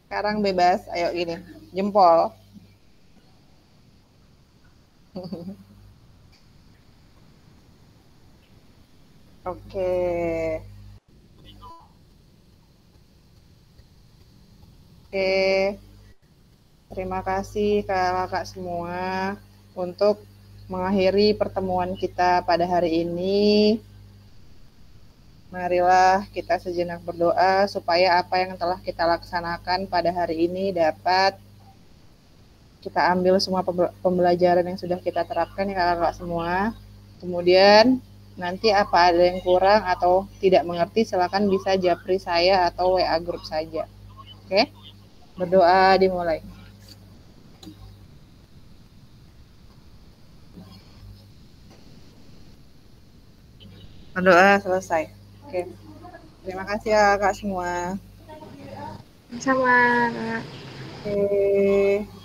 Sekarang bebas. Ayo gini, jempol. Oke. Oke. Terima kasih kakak semua untuk mengakhiri pertemuan kita pada hari ini. Marilah kita sejenak berdoa supaya apa yang telah kita laksanakan pada hari ini dapat kita ambil semua pembelajaran yang sudah kita terapkan ya kakak semua. Kemudian nanti apa ada yang kurang atau tidak mengerti silakan bisa japri saya atau WA grup saja. Oke? Berdoa dimulai. Berdoa selesai. Oke. Terima kasih ya kak semua. Sama. Oke.